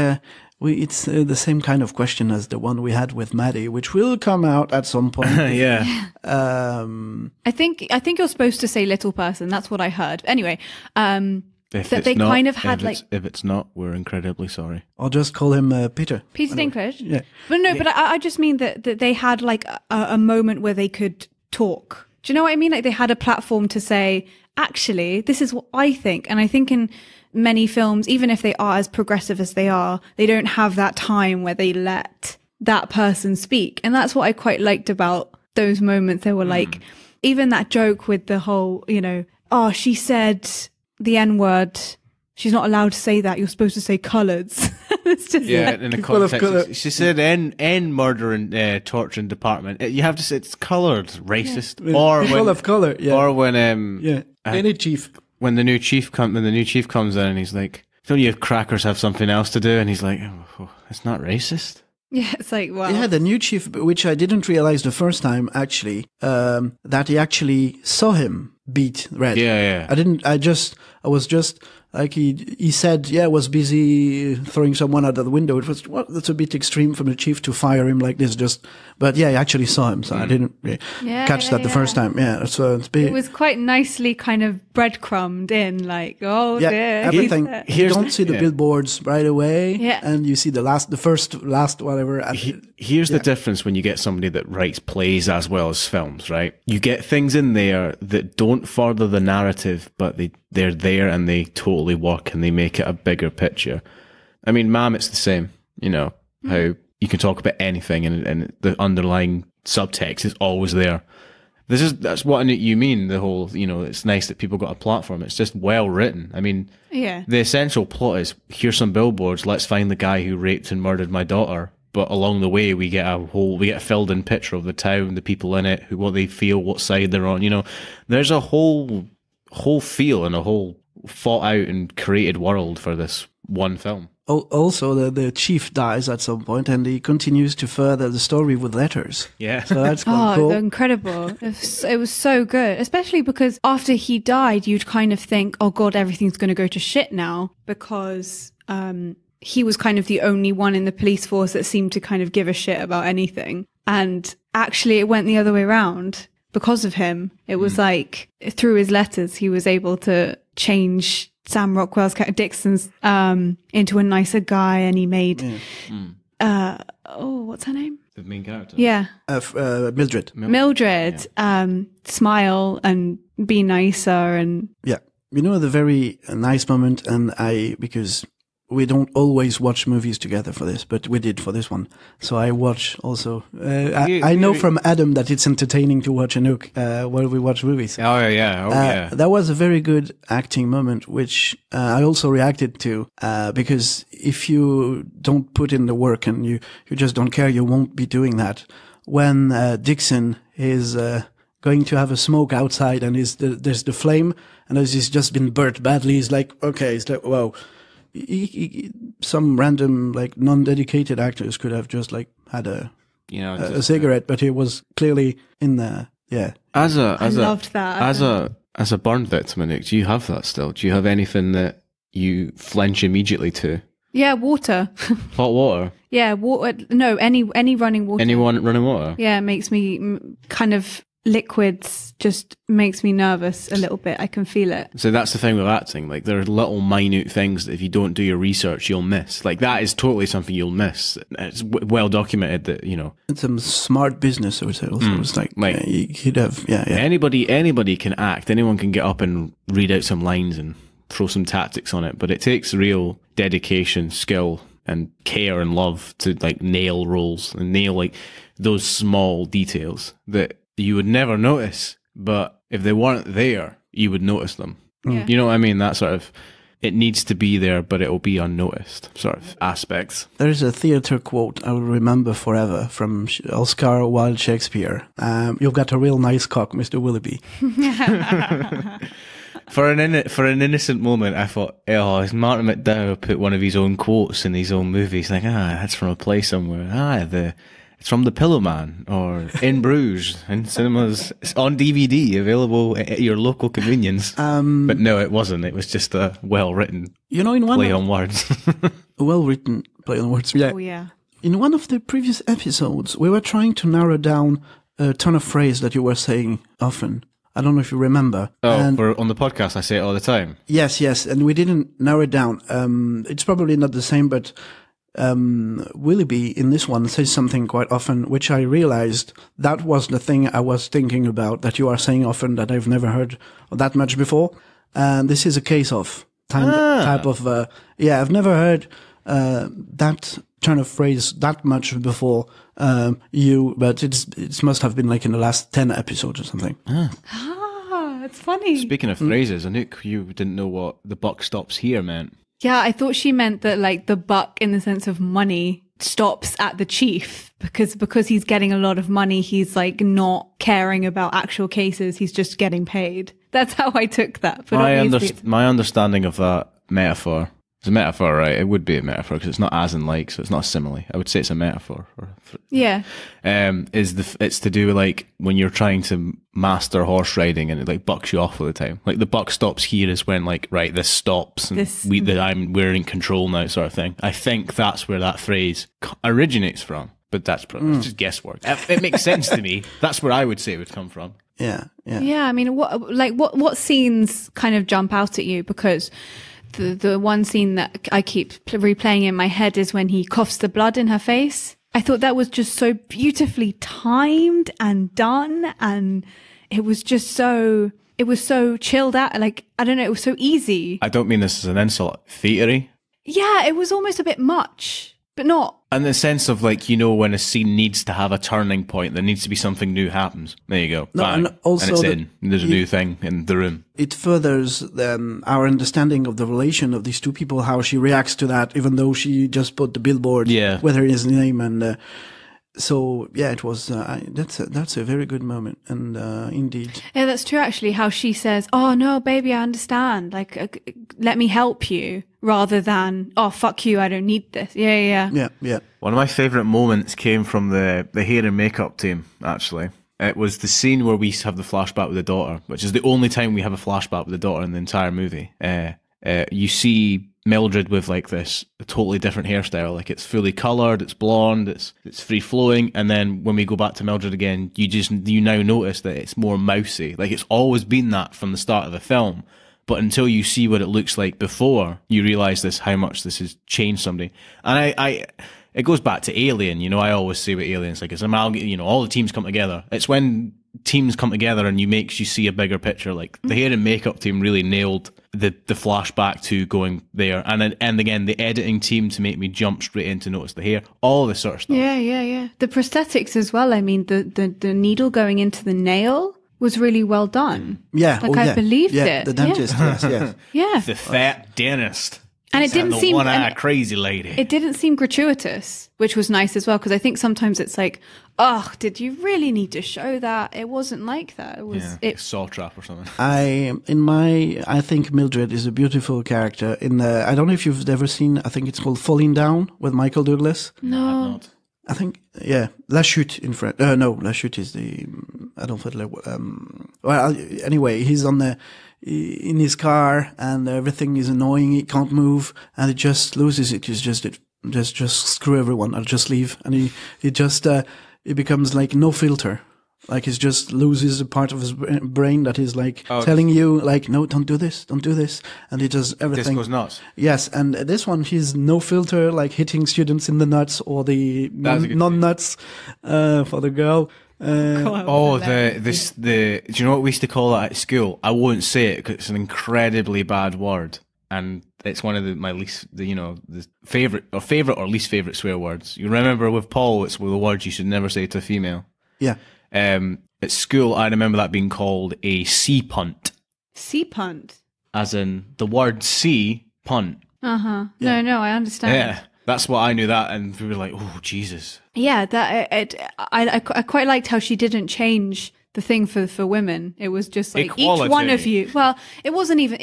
It's the same kind of question as the one we had with Maddie, which will come out at some point.
Yeah.
I think you're supposed to say little person. That's what I heard. Anyway,
If
that
it's
they
not,
kind of had
if it's not, we're incredibly sorry.
I'll just call him Peter.
Peter Dinklage.
Yeah.
But no, but I just mean that they had like a moment where they could talk. Do you know what I mean? Like they had a platform to say, actually, this is what I think. And I think in many films, even if they are as progressive as they are, they don't have that time where they let that person speak. And that's what I quite liked about those moments. They were like, even that joke with the whole, oh, she said the N-word. She's not allowed to say that. You're supposed to say colours. It's just
in the context. She said N murder and torturing department. You have to say it's coloured, racist.
Yeah.
Or
people of colour. Yeah.
Or when
any chief.
When the new chief comes in and he's like, don't you crackers have something else to do? And he's like, oh, it's not racist.
Yeah, it's like, wow.
Yeah, the new chief, which I didn't realize the first time, actually, that he actually saw him beat Red.
Yeah.
I was just, like he said, was busy throwing someone out of the window. It was, that's a bit extreme from the chief to fire him like this, but I actually saw him, so I didn't catch that the first time. Yeah, so
it was quite nicely kind of breadcrumbed in, like, dear.
Everything. You don't see the billboards right away,
Yeah.
and you see the first whatever.
Here's the difference when you get somebody that writes plays as well as films, right? You get things in there that don't further the narrative, but they're there and they totally work and they make it a bigger picture. I mean, Ma'am, it's the same, how you can talk about anything and the underlying subtext is always there. That's what you mean, the whole, it's nice that people got a platform. It's just well written. I mean, the essential plot is, here's some billboards, let's find the guy who raped and murdered my daughter. But along the way, we get a filled in picture of the town, the people in it, what they feel, what side they're on. There's a whole feel and a whole thought out and created world for this one film.
Also, the chief dies at some point, and he continues to further the story with letters.
Yeah,
so that's quite cool.
Incredible! It was so good, especially because after he died, you'd kind of think, "Oh God, everything's going to go to shit now," because he was kind of the only one in the police force that seemed to kind of give a shit about anything. And actually, it went the other way around. Because of him, it was like through his letters, he was able to change Sam Rockwell's character Dixon's into a nicer guy, and he made what's her name?
The main character.
Yeah,
Mildred.
Mildred. Smile and be nicer, and
the very nice moment, and because we don't always watch movies together for this, but we did for this one. So I watch also. I know from Adam that it's entertaining to watch Anouk while we watch movies.
Oh yeah.
That was a very good acting moment, which I also reacted to because if you don't put in the work and you just don't care, you won't be doing that. When Dixon is going to have a smoke outside and there's the flame, and as he's just been burnt badly, he's like, okay, it's like, wow. Some random non-dedicated actors could have just had a cigarette, but he was clearly in there. Yeah,
I loved that.
As a burn victim, Anouk, do you have that still? Do you have anything that you flinch immediately to?
Yeah, water.
Hot water.
Yeah, water. No, any running water.
Anyone running water.
Yeah, it makes me kind of. Liquids just makes me nervous a little bit. I can feel it.
So that's the thing with acting. There are little minute things that if you don't do your research, you'll miss. That is totally something you'll miss. It's well documented that,
It's a smart business, I would say. Also, it's you could have,
Anybody can act. Anyone can get up and read out some lines and throw some tactics on it. But it takes real dedication, skill, and care and love to nail roles and nail those small details that you would never notice, but if they weren't there, you would notice them.
Yeah.
You know what I mean? That sort of, it needs to be there, but it will be unnoticed sort of aspects.
There's a theatre quote I will remember forever from Oscar Wilde Shakespeare. You've got a real nice cock, Mr. Willoughby.
For an innocent moment, I thought, is Martin McDowell put one of his own quotes in his own movies? That's from a play somewhere. It's from The Pillow Man, or in Bruges, in cinemas. It's on DVD, available at your local convenience. But no, it wasn't. It was just a well-written play on words.
A well-written play on words, yeah.
Oh, yeah.
In one of the previous episodes, we were trying to narrow down a ton of phrases that you were saying often. I don't know if you remember.
Oh, on the podcast, I say it all the time.
Yes, and we didn't narrow it down. It's probably not the same, but Willoughby in this one says something quite often, which I realized that was the thing I was thinking about, that you are saying often that I've never heard that much before. And this is a case of type of, I've never heard that turn of phrase that much before but it must have been like in the last 10 episodes or something.
It's funny.
Speaking of phrases, Anouk, you didn't know what the buck stops here meant.
Yeah, I thought she meant that like the buck in the sense of money stops at the chief because he's getting a lot of money. He's like not caring about actual cases. He's just getting paid. That's how I took that. But
my understanding of that metaphor, it's a metaphor, right? It would be a metaphor because it's not as in like, so it's not a simile. I would say it's a metaphor.
Yeah.
It's to do with like when you're trying to master horse riding and it like bucks you off all the time. Like the buck stops here is when like, right, this stops and we're in control now, sort of thing. I think that's where that phrase originates from, but that's it's just guesswork. It makes sense to me. That's where I would say it would come from.
Yeah.
Yeah. I mean, what scenes kind of jump out at you? Because the one scene that I keep replaying in my head is when he coughs the blood in her face. I thought that was just so beautifully timed and done, and it was so chilled out. Like, I don't know, it was so easy.
I don't mean this as an insult. Theatery?
Yeah, it was almost a bit much, but not.
And the sense of like, when a scene needs to have a turning point, there needs to be something new happens. There you go.
No,
bang.
and also
and there's a new thing in the room.
It furthers our understanding of the relation of these two people, how she reacts to that, even though she just put the billboard with her his name. And so, yeah, it was, that's a very good moment. And indeed.
Yeah, that's true, actually, how she says, oh, no, baby, I understand. Like, let me help you, rather than, oh, fuck you, I don't need this. Yeah.
One of my favourite moments came from the hair and makeup team, actually. It was the scene where we have the flashback with the daughter, which is the only time we have a flashback with the daughter in the entire movie. You see Mildred with like this totally different hairstyle, like it's fully coloured, it's blonde, it's free flowing, and then when we go back to Mildred again, you now notice that it's more mousy. Like it's always been that from the start of the film, but until you see what it looks like before, you realise how much this has changed somebody. And it goes back to Alien, I always say with Aliens, like it's amalgam, all the teams come together. It's when teams come together and you see a bigger picture. Like the hair and makeup team really nailed the flashback to going there, and again the editing team to make me jump straight in to notice the hair, all this sort of stuff.
Yeah. The prosthetics as well. I mean, the needle going into the nail was really well done.
Yeah,
I believed it.
The dentist, yes.
Yeah,
the fat dentist.
And it didn't seem
one-eyed crazy lady.
It didn't seem gratuitous, which was nice as well, because I think sometimes it's like, oh, did you really need to show that? It wasn't like that. It was
saw trap or something.
I think Mildred is a beautiful character. I don't know if you've ever seen. I think it's called Falling Down with Michael Douglas.
No.
I think, La Chute in French. No, La Chute is the. I don't well, anyway, he's in his car and everything is annoying. He can't move and he just loses it. He's just screw everyone. I'll just leave. And he becomes like no filter. Like he just loses a part of his brain that is like telling you like, no, don't do this. And he does everything.
This goes nuts.
Yes. And this one, he's no filter, like hitting students in the nuts or the non-nuts, for the girl.
Do you know what we used to call that at school? I won't say it because it's an incredibly bad word, and it's one of my least, the favorite or least favorite swear words. You remember with Paul, it's the words you should never say to a female.
Yeah.
At school, I remember that being called a sea punt.
Sea punt,
as in the word sea punt.
Yeah. No, I understand.
Yeah. That's what I knew that, and we were like, "Oh, Jesus!"
Yeah, I quite liked how she didn't change the thing for women. It was just like equality. Each one of you. Well, it wasn't even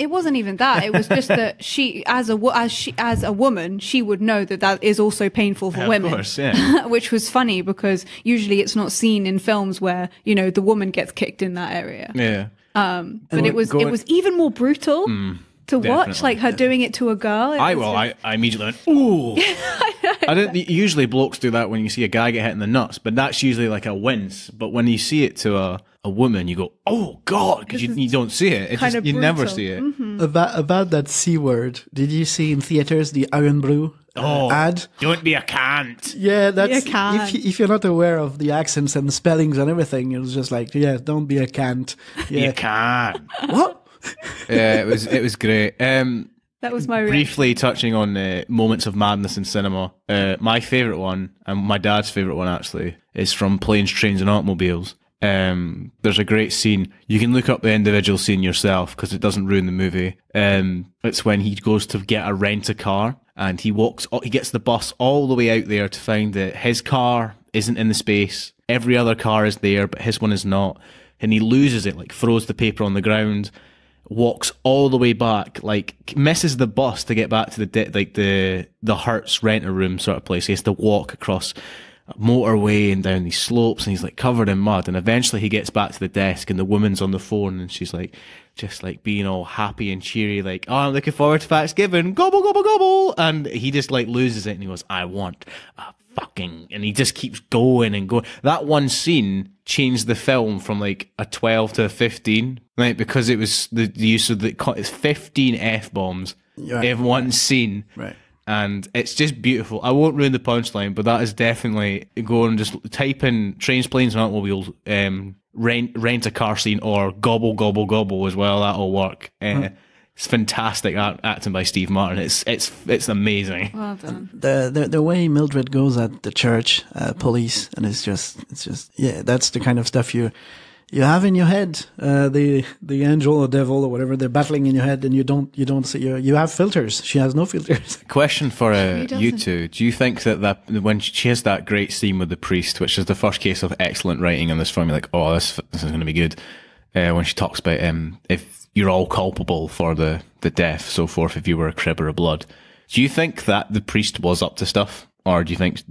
that. It was just that she, as a woman, she would know that is also painful for women.
Of course, yeah.
Which was funny because usually it's not seen in films where the woman gets kicked in that area.
Yeah.
But it was even more brutal. To watch, like her doing it to a girl.
I immediately went, ooh. I don't. Usually blokes do that when you see a guy get hit in the nuts, but that's usually like a wince. But when you see it to a woman, you go, oh God, because you don't see it. It's
kind
just,
of
you never
brutal.
see it.
Mm-hmm.
About that C word, did you see in theaters the Iron Brew ad?
Don't be a cunt.
Yeah, that's
Be a cunt.
if you're not aware of the accents and the spellings and everything, it was just like, yeah, don't be a cunt. Yeah.
You can't.
What?
Yeah, it was great.
That was my reaction.
Briefly touching on moments of madness in cinema. My favourite one, and my dad's favourite one actually, is from Planes, Trains and Automobiles. There's a great scene. You can look up the individual scene yourself because it doesn't ruin the movie. It's when he goes to rent a car, and he gets the bus all the way out there to find that his car isn't in the space. Every other car is there, but his one is not. And he loses it, like throws the paper on the ground, walks all the way back, like misses the bus to get back to the Hertz renter room sort of place. He has to walk across a motorway and down these slopes, and he's like covered in mud. And eventually he gets back to the desk, and the woman's on the phone, and she's like, just like being all happy and cheery, like, oh, I'm looking forward to Thanksgiving, gobble, gobble, gobble. And he just like loses it, and he goes, I want a fucking, and he just keeps going and going. That one scene changed the film from like a 12 to a 15, right? Because it was the use of it's 15 F-bombs in one scene.
Right.
And it's just beautiful. I won't ruin the punchline, but that is definitely, go and just type in Trains, Planes and Automobiles, rent a car scene, or gobble, gobble, gobble as well. That'll work. It's fantastic acting by Steve Martin. It's amazing.
Well done.
The way Mildred goes at the church police, and it's just yeah, that's the kind of stuff you have in your head. The angel or devil or whatever, they're battling in your head, and you don't see. You have filters. She has no filters.
Question for you
doesn't.
two: do you think that when she has that great scene with the priest, which is the first case of excellent writing in this film, you're like, oh, this is going to be good. When she talks about if you're all culpable for the death, so forth, if you were a cribber of blood. Do you think that the priest was up to stuff? Or do you think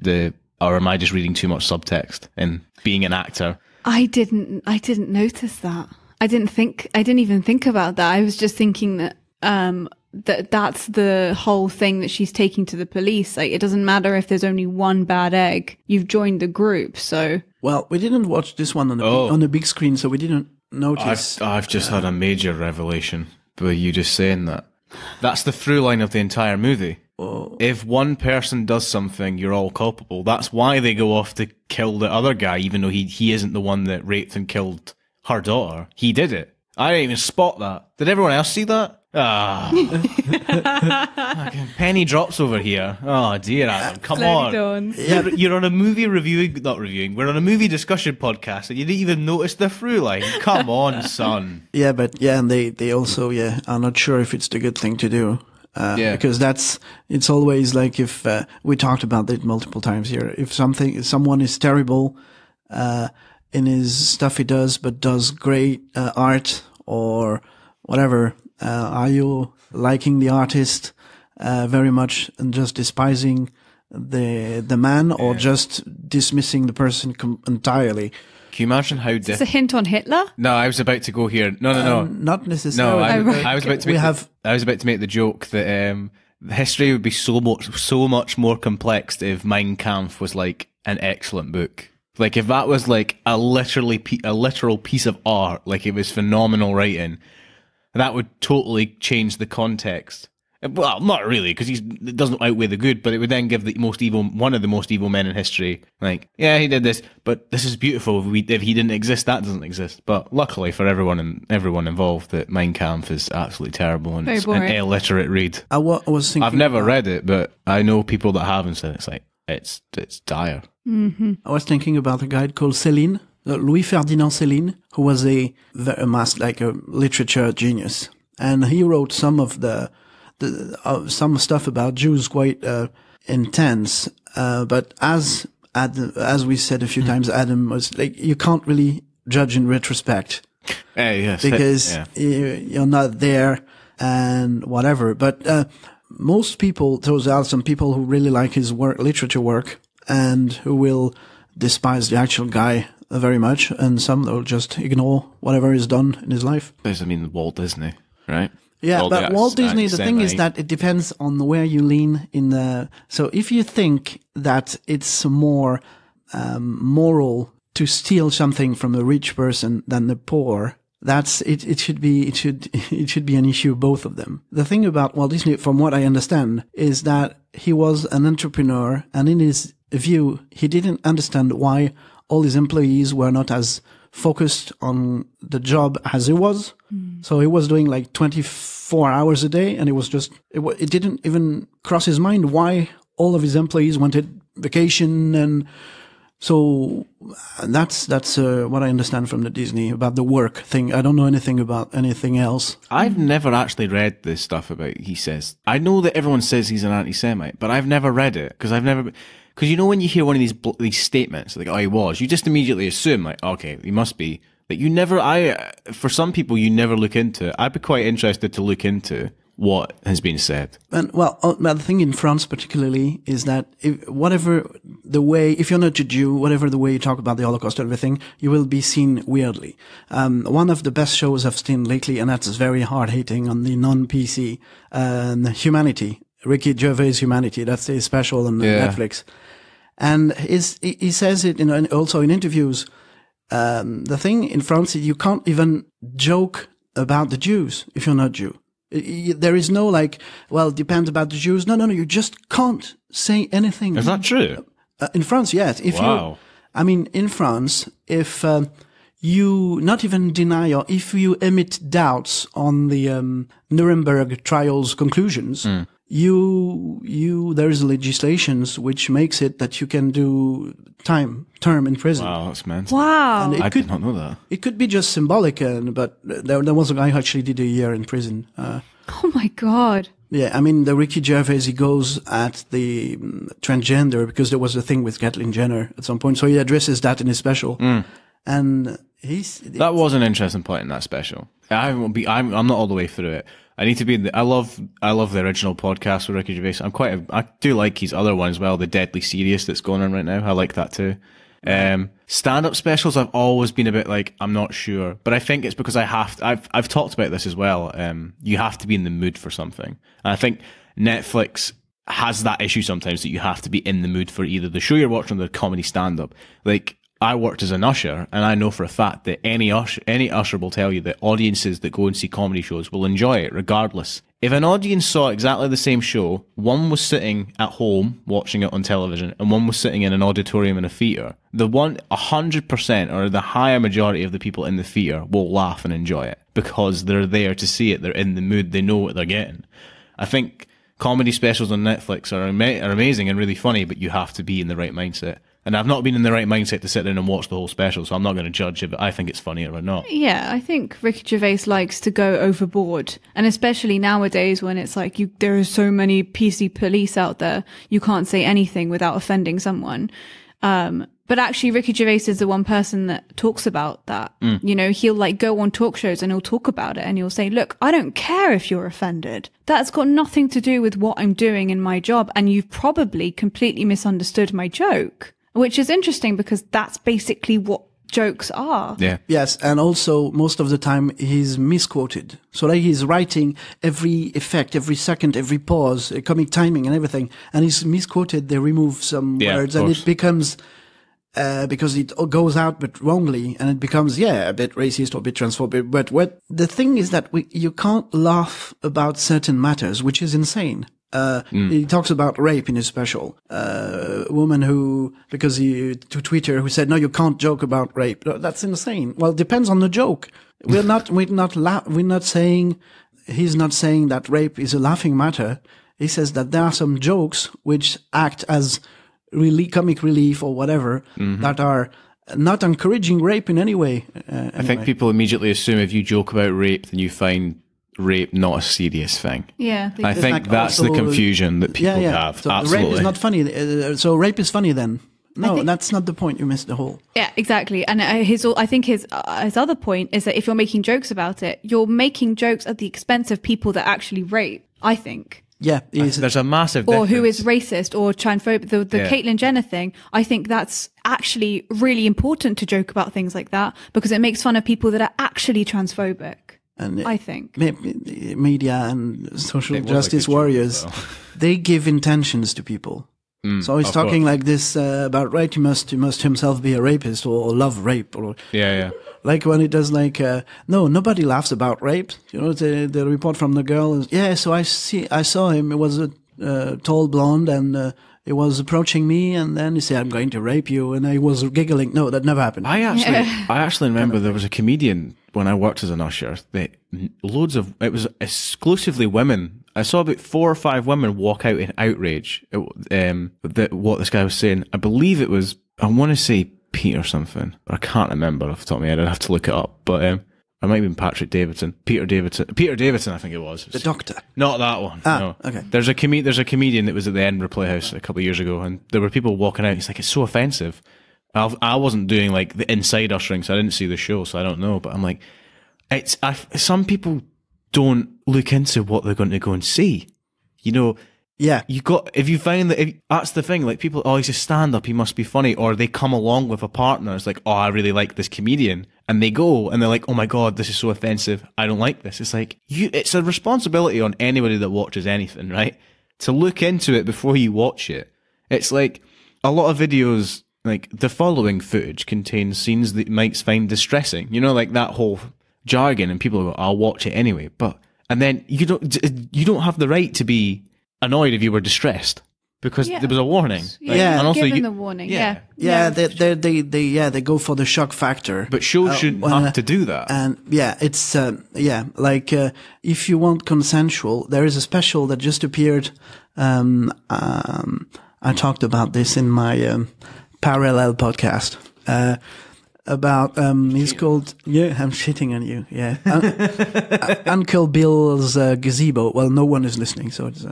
or am I just reading too much subtext in being an actor?
I didn't notice that. I didn't even think about that. I was just thinking that that's the whole thing that she's taking to the police. Like, it doesn't matter if there's only one bad egg. You've joined the group, so.
Well, we didn't watch this one on the big screen, so we didn't notice.
I've just had a major revelation by you just saying that. That's the through line of the entire movie.
Oh.
If one person does something, you're all culpable. That's why they go off to kill the other guy, even though he isn't the one that raped and killed her daughter. He did it. I didn't even spot that. Did everyone else see that? Penny drops over here. Oh dear, Adam, come on. You're on a movie not reviewing. We're on a movie discussion podcast, and you didn't even notice the through line. Come on, son.
Yeah, but yeah, and they also are not sure if it's the good thing to do. Because it's always like if we talked about it multiple times here. If someone is terrible in his stuff he does, but does great art or whatever, are you liking the artist very much and just despising the man, or just dismissing the person entirely?
Can you imagine how
Is this a hint on Hitler?
No, I was about to go here. No.
Not necessarily.
I was about to make the joke that history would be so much more complex if Mein Kampf was like an excellent book. Like if that was like a literal piece of art, like it was phenomenal writing, that would totally change the context. Well, not really, because it doesn't outweigh the good, but it would then give one of the most evil men in history, like, yeah, he did this, but this is beautiful. If he didn't exist, that doesn't exist. But luckily for everyone involved, that Mein Kampf is absolutely terrible and it's an illiterate read.
I was thinking.
I've never read it, but I know people that have and said it's like it's dire.
Mm-hmm.
I was thinking about a guy called Céline, Louis Ferdinand Céline, who was a literature genius, and he wrote some of some stuff about Jews quite intense. But as we said a few times, Adam was like, you can't really judge in retrospect.
Yes,
because you're not there and whatever. But most people, there are some people who really like his literature work, and who will despise the actual guy very much, and some will just ignore whatever is done in his life.
I mean, Walt Disney, right?
Yeah, but Walt Disney, the thing is that it depends on where you lean in the... So if you think that it's more moral to steal something from a rich person than the poor, that's it. It should be an issue, both of them. The thing about Walt Disney, from what I understand, is that he was an entrepreneur, and in his view, he didn't understand why all his employees were not as focused on the job as he was. So he was doing like 24 hours a day, and it didn't even cross his mind why all of his employees wanted vacation. And so that's what I understand from the Disney about the work thing. I don't know anything about anything else.
I've never actually read this stuff about, he says. I know that everyone says he's an anti-Semite, but I've never read it, because you know when you hear one of these statements, like, oh, he was, you just immediately assume, like, okay, he must be. Like, for some people, you never look into it. I'd be quite interested to look into what has been said.
And the thing in France particularly is that if you're not a Jew, whatever the way you talk about the Holocaust or everything, you will be seen weirdly. One of the best shows I've seen lately, and that's very hard hitting on the non-PC, Humanity, Ricky Gervais' Humanity. That's a special on Netflix. And he says it also in interviews. The thing in France is you can't even joke about the Jews if you're not Jew. There is no depends about the Jews. No, you just can't say anything.
Is that true?
In France, yes. In France, if you not even deny, or if you emit doubts on the Nuremberg trials conclusions, there is legislations which makes it that you can do term in prison.
Wow, that's mental.
Wow.
I did not know that.
It could be just symbolic, but there was a guy who actually did a year in prison.
Oh my God.
Yeah, the Ricky Gervais, he goes at the transgender, because there was a thing with Caitlyn Jenner at some point, so he addresses that in his special. And
that was an interesting point in that special. I'm not all the way through it. I need to be I love the original podcast with Ricky Gervais. I do like his other one as well, the Deadly Serious that's going on right now. I like that too. Stand-up specials, I've always been a bit like, I'm not sure, but I think it's because I've talked about this as well. You have to be in the mood for something. And I think Netflix has that issue sometimes, that you have to be in the mood for either the show you're watching or the comedy stand-up. Like, I worked as an usher, and I know for a fact that any usher will tell you that audiences that go and see comedy shows will enjoy it regardless. If an audience saw exactly the same show, one was sitting at home watching it on television, and one was sitting in an auditorium in a theatre, 100% or the higher majority of the people in the theatre will laugh and enjoy it, because they're there to see it, they're in the mood, they know what they're getting. I think comedy specials on Netflix are amazing and really funny, but you have to be in the right mindset. And I've not been in the right mindset to sit down and watch the whole special, so I'm not going to judge if I think it's funnier or not.
Yeah, I think Ricky Gervais likes to go overboard. And especially nowadays when it's like there are so many PC police out there, you can't say anything without offending someone. But actually, Ricky Gervais is the one person that talks about that. He'll go on talk shows and he'll talk about it, and he'll say, look, I don't care if you're offended. That's got nothing to do with what I'm doing in my job. And you've probably completely misunderstood my joke. Which is interesting, because that's basically what jokes are. Yeah.
Yes, and also most of the time he's misquoted. So he's writing every effect, every second, every pause, comic timing and everything, and he's misquoted. They remove some words, and it becomes because it goes out but wrongly, and it becomes a bit racist or a bit transphobic. But the thing is that you can't laugh about certain matters, which is insane. He talks about rape in his special. A woman to Twitter, who said, no, you can't joke about rape. That's insane. Well, it depends on the joke. He's not saying that rape is a laughing matter. He says that there are some jokes which act as comic relief or whatever, that are not encouraging rape in any way. Anyway.
I think people immediately assume if you joke about rape, then you find rape not a serious thing.
Yeah,
I think that's the confusion that people have.
So
absolutely,
rape is not funny. So rape is funny then. No, that's not the point. You missed the whole.
Yeah, exactly. And his other point is that if you're making jokes about it, you're making jokes at the expense of people that actually rape. I think.
Yeah,
there's a massive difference.
Or who is racist or transphobic. The Caitlyn Jenner thing, I think that's actually really important to joke about things like that, because it makes fun of people that are actually transphobic. And I think
media and social justice warriors, they give intentions to people. So he's
of
talking
course.
like this about rape. He must himself be a rapist or love rape, or
Yeah.
like when he does like no, nobody laughs about rape. You know, the report from the girl is so I saw him. It was a tall blonde and. He was approaching me, and then he said, "I'm going to rape you," and I was giggling. No, that never happened.
I actually remember there was a comedian when I worked as an usher. It was exclusively women. I saw about 4 or 5 women walk out in outrage at what this guy was saying. I believe it was, I want to say Peter something, but I can't remember off the top of my head. I'd have to look it up, but I might have been Peter Davidson, I think it was.
The Doctor.
Not that one. No.
Okay.
There's a comedian that was at the Edinburgh Playhouse a couple of years ago, and there were people walking out. He's like, it's so offensive. I wasn't doing like the inside ushering, so I didn't see the show, so I don't know. But I'm like, some people don't look into what they're going to go and see. You know.
Yeah.
If you find that, that's the thing, like people, he's a stand-up, he must be funny, or they come along with a partner, it's like, I really like this comedian, and they go, and they're like, oh my god, this is so offensive, I don't like this. It's like, it's a responsibility on anybody that watches anything, right? To look into it before you watch it. It's like, a lot of videos, like, the following footage contains scenes that you might find distressing, you know, like that whole jargon, and people go, I'll watch it anyway, and then you don't have the right to be annoyed if you were distressed because there was a warning.
Yeah,
and also
given the warning. Yeah.
They go for the shock factor.
But shows shouldn't have to do that.
And it's like if you want consensual, there is a special that just appeared. I talked about this in my parallel podcast. About he's called I'm shitting on you, Uncle Bill's Gazebo. Well, no one is listening, so it's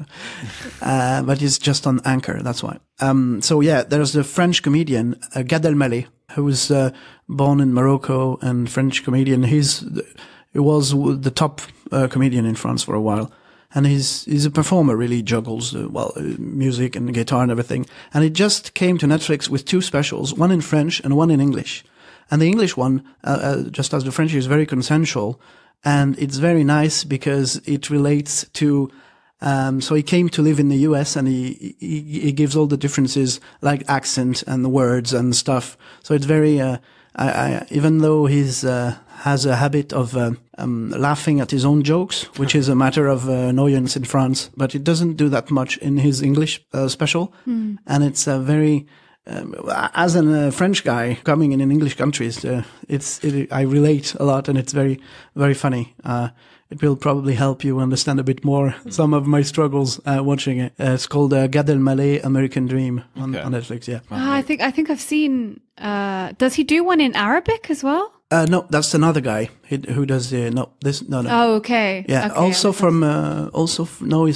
but it's just on Anchor, that's why. There's a French comedian, Gad Elmaleh, who was born in Morocco and French comedian. He was the top comedian in France for a while, and he's a performer. Really juggles music and guitar and everything. And he just came to Netflix with 2 specials, one in French and one in English. And the English one, just as the French, is very consensual, and it's very nice because it relates to. So he came to live in the US, and he gives all the differences, like accent and the words and stuff. So it's very. Even though he's has a habit of laughing at his own jokes, which is a matter of annoyance in France, but it doesn't do that much in his English special, and it's a very. As a French guy coming in English countries, I relate a lot, and it's very, very funny. It will probably help you understand a bit more some of my struggles watching it. It's called Gad Elmaleh American Dream on Netflix. Yeah,
I think I've seen. Does he do one in Arabic as well?
No, that's another guy who does no.
Oh, okay.
Yeah,
okay,
he's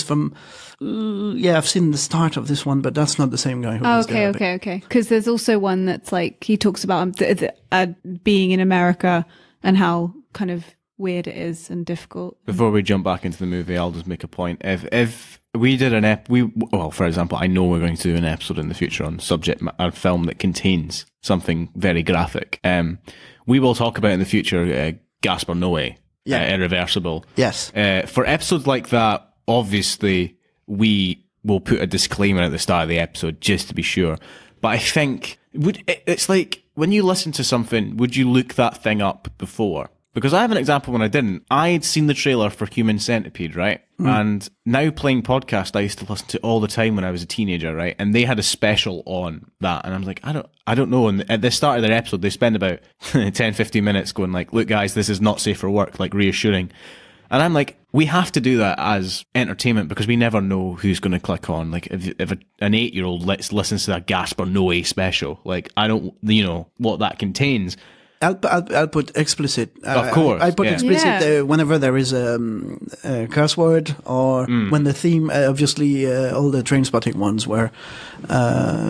from. I've seen the start of this one, but that's not the same guy.
Okay. Because there's also one that's like he talks about being in America and how kind of weird it is and difficult.
Before we jump back into the movie, I'll just make a point. If we did for example, I know we're going to do an episode in the future on a film that contains something very graphic. We will talk about in the future Gaspar Noé, Irreversible.
Yes.
For episodes like that, obviously. We will put a disclaimer at the start of the episode just to be sure. But I think it's like when you listen to something, would you look that thing up before? Because I have an example when I didn't. I had seen the trailer for Human Centipede, right? And now playing podcast, I used to listen to all the time when I was a teenager, right? And they had a special on that. And I was like, I don't know. And at the start of their episode, they spend about 10, 15 minutes going like, look guys, this is not safe for work, like reassuring. And I'm like, we have to do that as entertainment because we never know who's going to click on. Like, if an 8-year-old listens to that Gaspar Noé special, like, I don't, what that contains.
I'll put explicit.
Of course.
I put explicit whenever there is a curse word or when the theme, obviously, all the Trainspotting ones were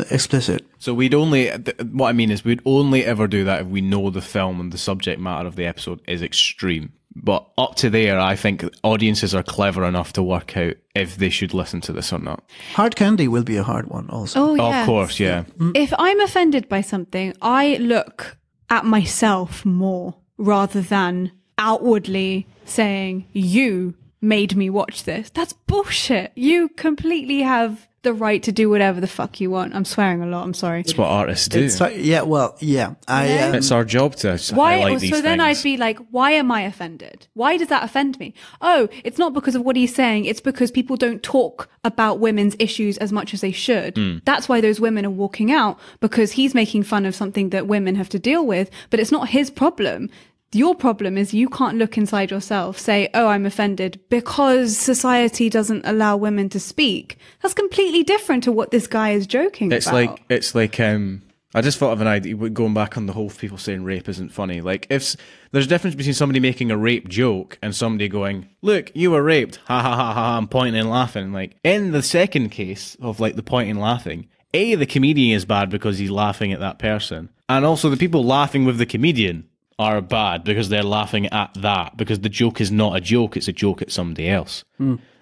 explicit.
So we'd only ever do that if we know the film and the subject matter of the episode is extreme. But up to there, I think audiences are clever enough to work out if they should listen to this or not.
Hard candy will be a hard one also.
Oh, yes.
Of course, yeah.
If I'm offended by something, I look at myself more rather than outwardly saying, you made me watch this. That's bullshit. You completely have the right to do whatever the fuck you want. I'm swearing a lot. I'm sorry.
It's what artists do.
It's like,
It's our job to highlight these
so then
things.
I'd be like, why am I offended? Why does that offend me? Oh, it's not because of what he's saying. It's because people don't talk about women's issues as much as they should. That's why those women are walking out, because he's making fun of something that women have to deal with, but it's not his problem. Your problem is you can't look inside yourself, say, oh, I'm offended because society doesn't allow women to speak. That's completely different to what this guy is joking about.
It's like, I just thought of an idea, going back on the whole people saying rape isn't funny. Like, if there's a difference between somebody making a rape joke and somebody going, look, you were raped, ha ha ha ha, and pointing and laughing. Like, in the second case of like the pointing and laughing, A, the comedian is bad because he's laughing at that person. And also the people laughing with the comedian are bad because they're laughing at that, because the joke is not a joke, it's a joke at somebody else.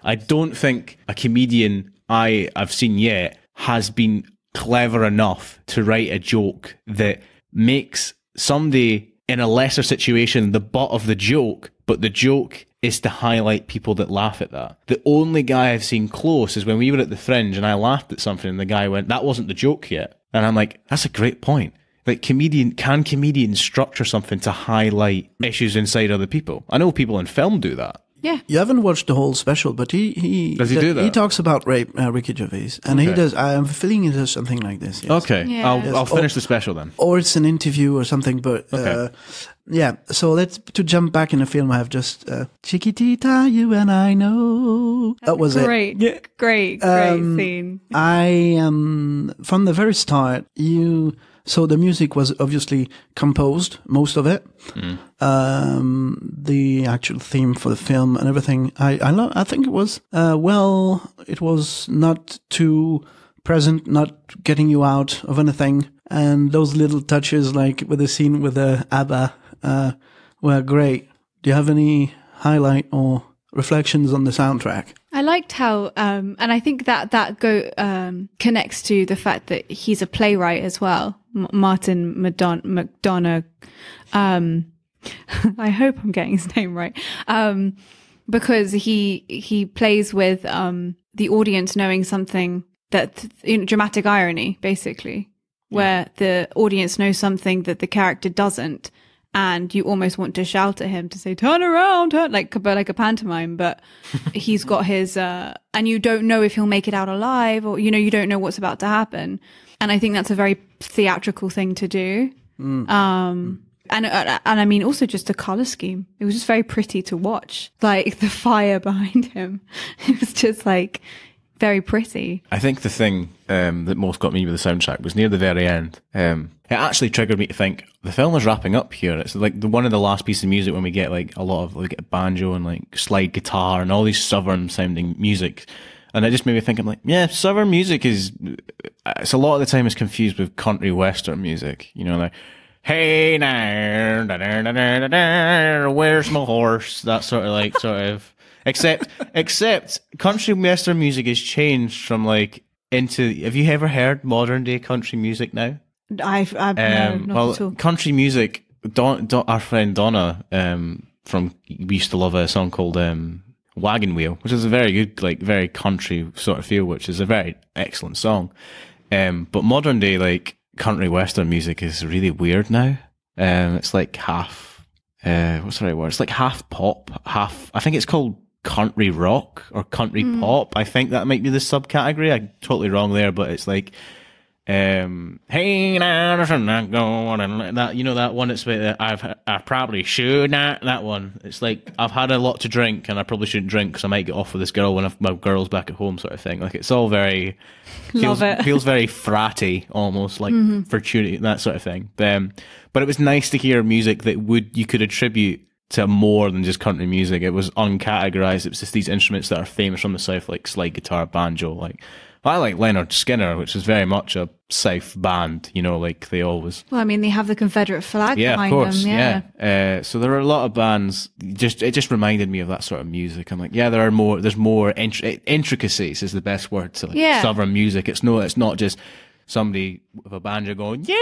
I don't think a comedian I've seen yet has been clever enough to write a joke that makes somebody in a lesser situation the butt of the joke, but the joke is to highlight people that laugh at that. The only guy I've seen close is when we were at the Fringe and I laughed at something and the guy went, that wasn't the joke yet. And I'm like, that's a great point. Like, can comedians structure something to highlight issues inside other people? I know people in film do that.
Yeah.
You haven't watched the whole special, but he
Does he do that?
He talks about rape, Ricky Gervais, and he does. I'm feeling it does something like this. Yes.
Okay,
Yeah.
I'll finish the special then.
Or it's an interview or something, but yeah. So to jump back in the film, I have just Chiquitita, you and I know. That was
great,
it.
Great scene.
I from the very start, so the music was obviously composed, most of it. The actual theme for the film and everything, I think it was, it was not too present, not getting you out of anything. And those little touches, like with the scene with the ABBA, were great. Do you have any highlight or reflections on the soundtrack?
I liked how, and I think that connects to the fact that he's a playwright as well, Martin McDonough. I hope I'm getting his name right, because he plays with the audience knowing something that dramatic irony, basically, where the audience knows something that the character doesn't. And you almost want to shout at him to say, turn around, like a pantomime, but he's got his, and you don't know if he'll make it out alive, or, you don't know what's about to happen. And I think that's a very theatrical thing to do. And I mean, also just the color scheme. It was just very pretty to watch, like the fire behind him. It was just like very pretty.
I think the thing that most got me with the soundtrack was near the very end. It actually triggered me to think the film is wrapping up here. It's like one of the last pieces of music when we get like a lot of like a banjo and like slide guitar and all these southern sounding music. And it just made me think, I'm like, yeah, southern music it's a lot of the time is confused with country western music. Like, hey now, da, da, da, da, da, da, where's my horse? That sort of except country western music has changed from like into, have you ever heard modern day country music now?
I've no, not at all.
Country music, our friend Donna, we used to love a song called Wagon Wheel, which is a very good, like very country sort of feel, which is a very excellent song. But modern day, like country western music is really weird now. It's like half, what's the right word? It's like half pop, half, I think it's called country rock or country pop. I think that might be the subcategory. I'm totally wrong there, but it's like, hey now, that that one. It's I probably should not. That one. It's like I've had a lot to drink and I probably shouldn't drink because I might get off with this girl when my girl's back at home, sort of thing. Like it's all very feels very fratty, almost like fraternity, that sort of thing. But it was nice to hear music that you could attribute to more than just country music. It was uncategorized. It was just these instruments that are famous from the South, like slide guitar, banjo. Like I like Leonard Skinner, which is very much a South band. Like they always.
Well, I mean, they have the Confederate flag behind
of course,
them.
Yeah. So there are a lot of bands. It just reminded me of that sort of music. I'm like, yeah, there's more intricacies is the best word to southern music. It's not just somebody with a banjo going, yeah,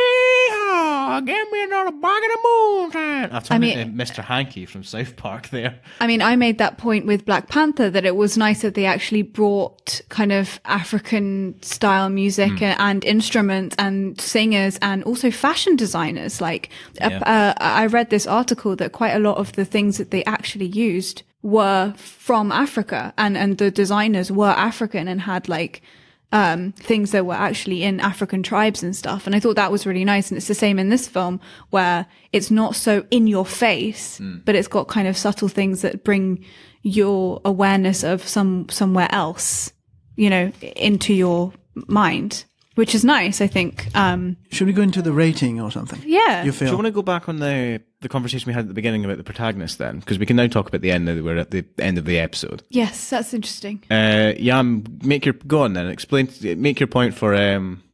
Oh, give me another bucket of moonshine. I turned into Mr. Hanky from South Park there.
I mean, I made that point with Black Panther that it was nice that they actually brought kind of African style music and instruments and singers and also fashion designers. Like, I read this article that quite a lot of the things that they actually used were from Africa, and the designers were African and had like things that were actually in African tribes and stuff. And I thought that was really nice. And it's the same in this film, where it's not so in your face, but it's got kind of subtle things that bring your awareness of somewhere else, you know, into your mind, which is nice, I think.
Should we go into the rating or something?
Yeah.
You feel?
Do you want to go back on the conversation we had at the beginning about the protagonist then? Because we can now talk about the end now that we're at the end of the episode.
Yes, that's interesting.
Yann, go on then. Make your point for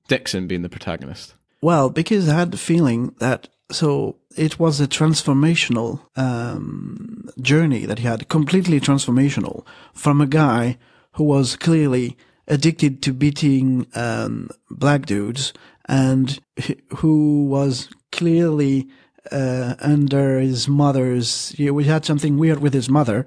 Dixon being the protagonist.
Well, because I had the feeling that, so it was a transformational journey that he had, completely transformational, from a guy who was clearly addicted to beating black dudes and who was clearly under his mother's, we had something weird with his mother,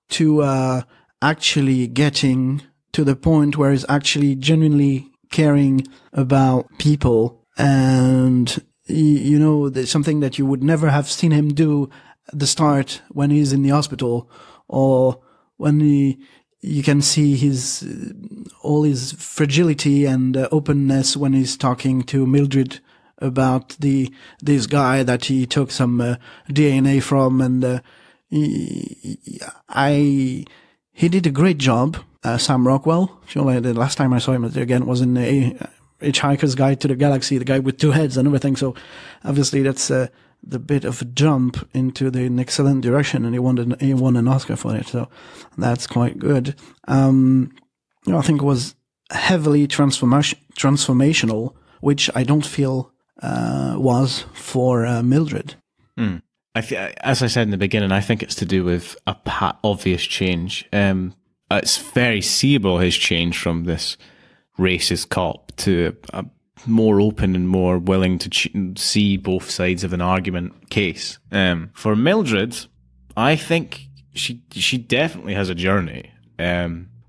to actually getting to the point where he's actually genuinely caring about people. And, you know, there's something that you would never have seen him do at the start when he's in the hospital, or when you can see all his fragility and openness when he's talking to Mildred about this guy that he took some DNA from, and he did a great job. Sam Rockwell, the last time I saw him again was in Hitchhiker's Guide to the Galaxy, the guy with two heads and everything. So obviously that's the bit of a jump into an excellent direction, and he won an Oscar for it. So that's quite good. I think it was heavily transformational, which I don't feel was for Mildred.
As I said in the beginning, I think it's to do with a obvious change. It's very seeable, his change from this racist cop to a more open and more willing to see both sides of an argument case. For Mildred, I think she definitely has a journey.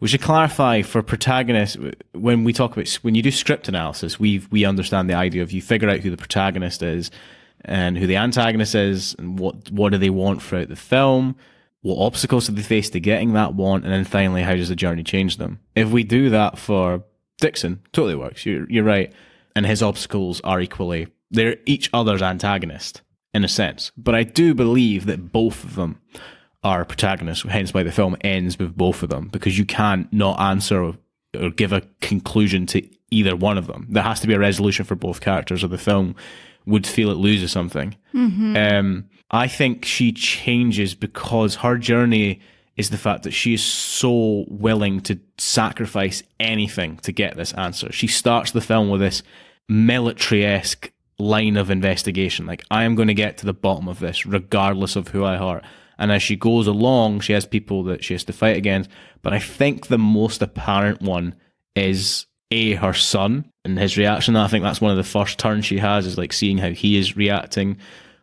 We should clarify for protagonists, when you do script analysis, we understand the idea of you figure out who the protagonist is and who the antagonist is, and what do they want throughout the film, what obstacles do they face to getting that want, and then finally, how does the journey change them? If we do that for Dixon, totally works. You're right. And his obstacles are they're each other's antagonist, in a sense. But I do believe that both of them are protagonists, hence why the film ends with both of them, because you can't not answer or give a conclusion to either one of them. There has to be a resolution for both characters, or the film would feel it loses something. I think she changes because her journey is the fact that she is so willing to sacrifice anything to get this answer. She starts the film with this military-esque line of investigation, like, I am going to get to the bottom of this regardless of who I hurt. And as she goes along, she has people that she has to fight against. But I think the most apparent one is her son and his reaction. I think that's one of the first turns she has, is like seeing how he is reacting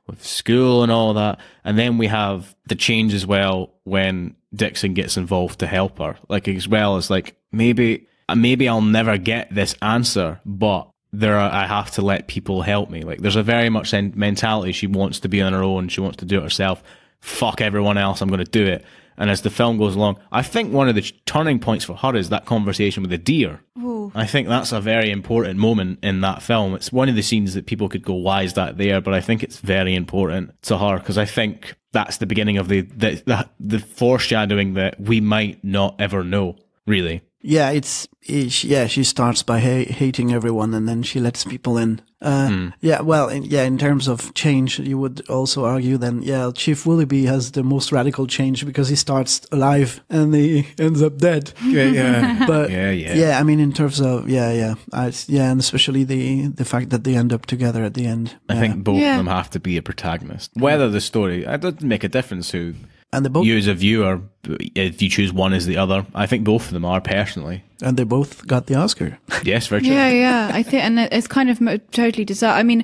with school and all that. And then we have the change as well when Dixon gets involved to help her. Like, as well as like, maybe I'll never get this answer, but I have to let people help me. Like, there's a very much mentality. She wants to be on her own. She wants to do it herself. Fuck everyone else. I'm going to do it. And as the film goes along, I think one of the turning points for her is that conversation with the deer. Ooh. I think that's a very important moment in that film. It's one of the scenes that people could go, why is that there? But I think it's very important to her, because I think that's the beginning of the foreshadowing that we might not ever know, really.
Yeah, she starts by hating everyone, and then she lets people in. Yeah, well, in terms of change, you would also argue then, Chief Willoughby has the most radical change, because he starts alive and he ends up dead. But I mean, in terms of and especially the fact that they end up together at the end.
I think both of them have to be a protagonist. Whether the story, it doesn't make a difference who. And you as a viewer, if you choose one as the other, I think both of them are, personally.
And they both got the Oscar.
Yes, very true.
Yeah. I think, and it's kind of totally deserved. I mean,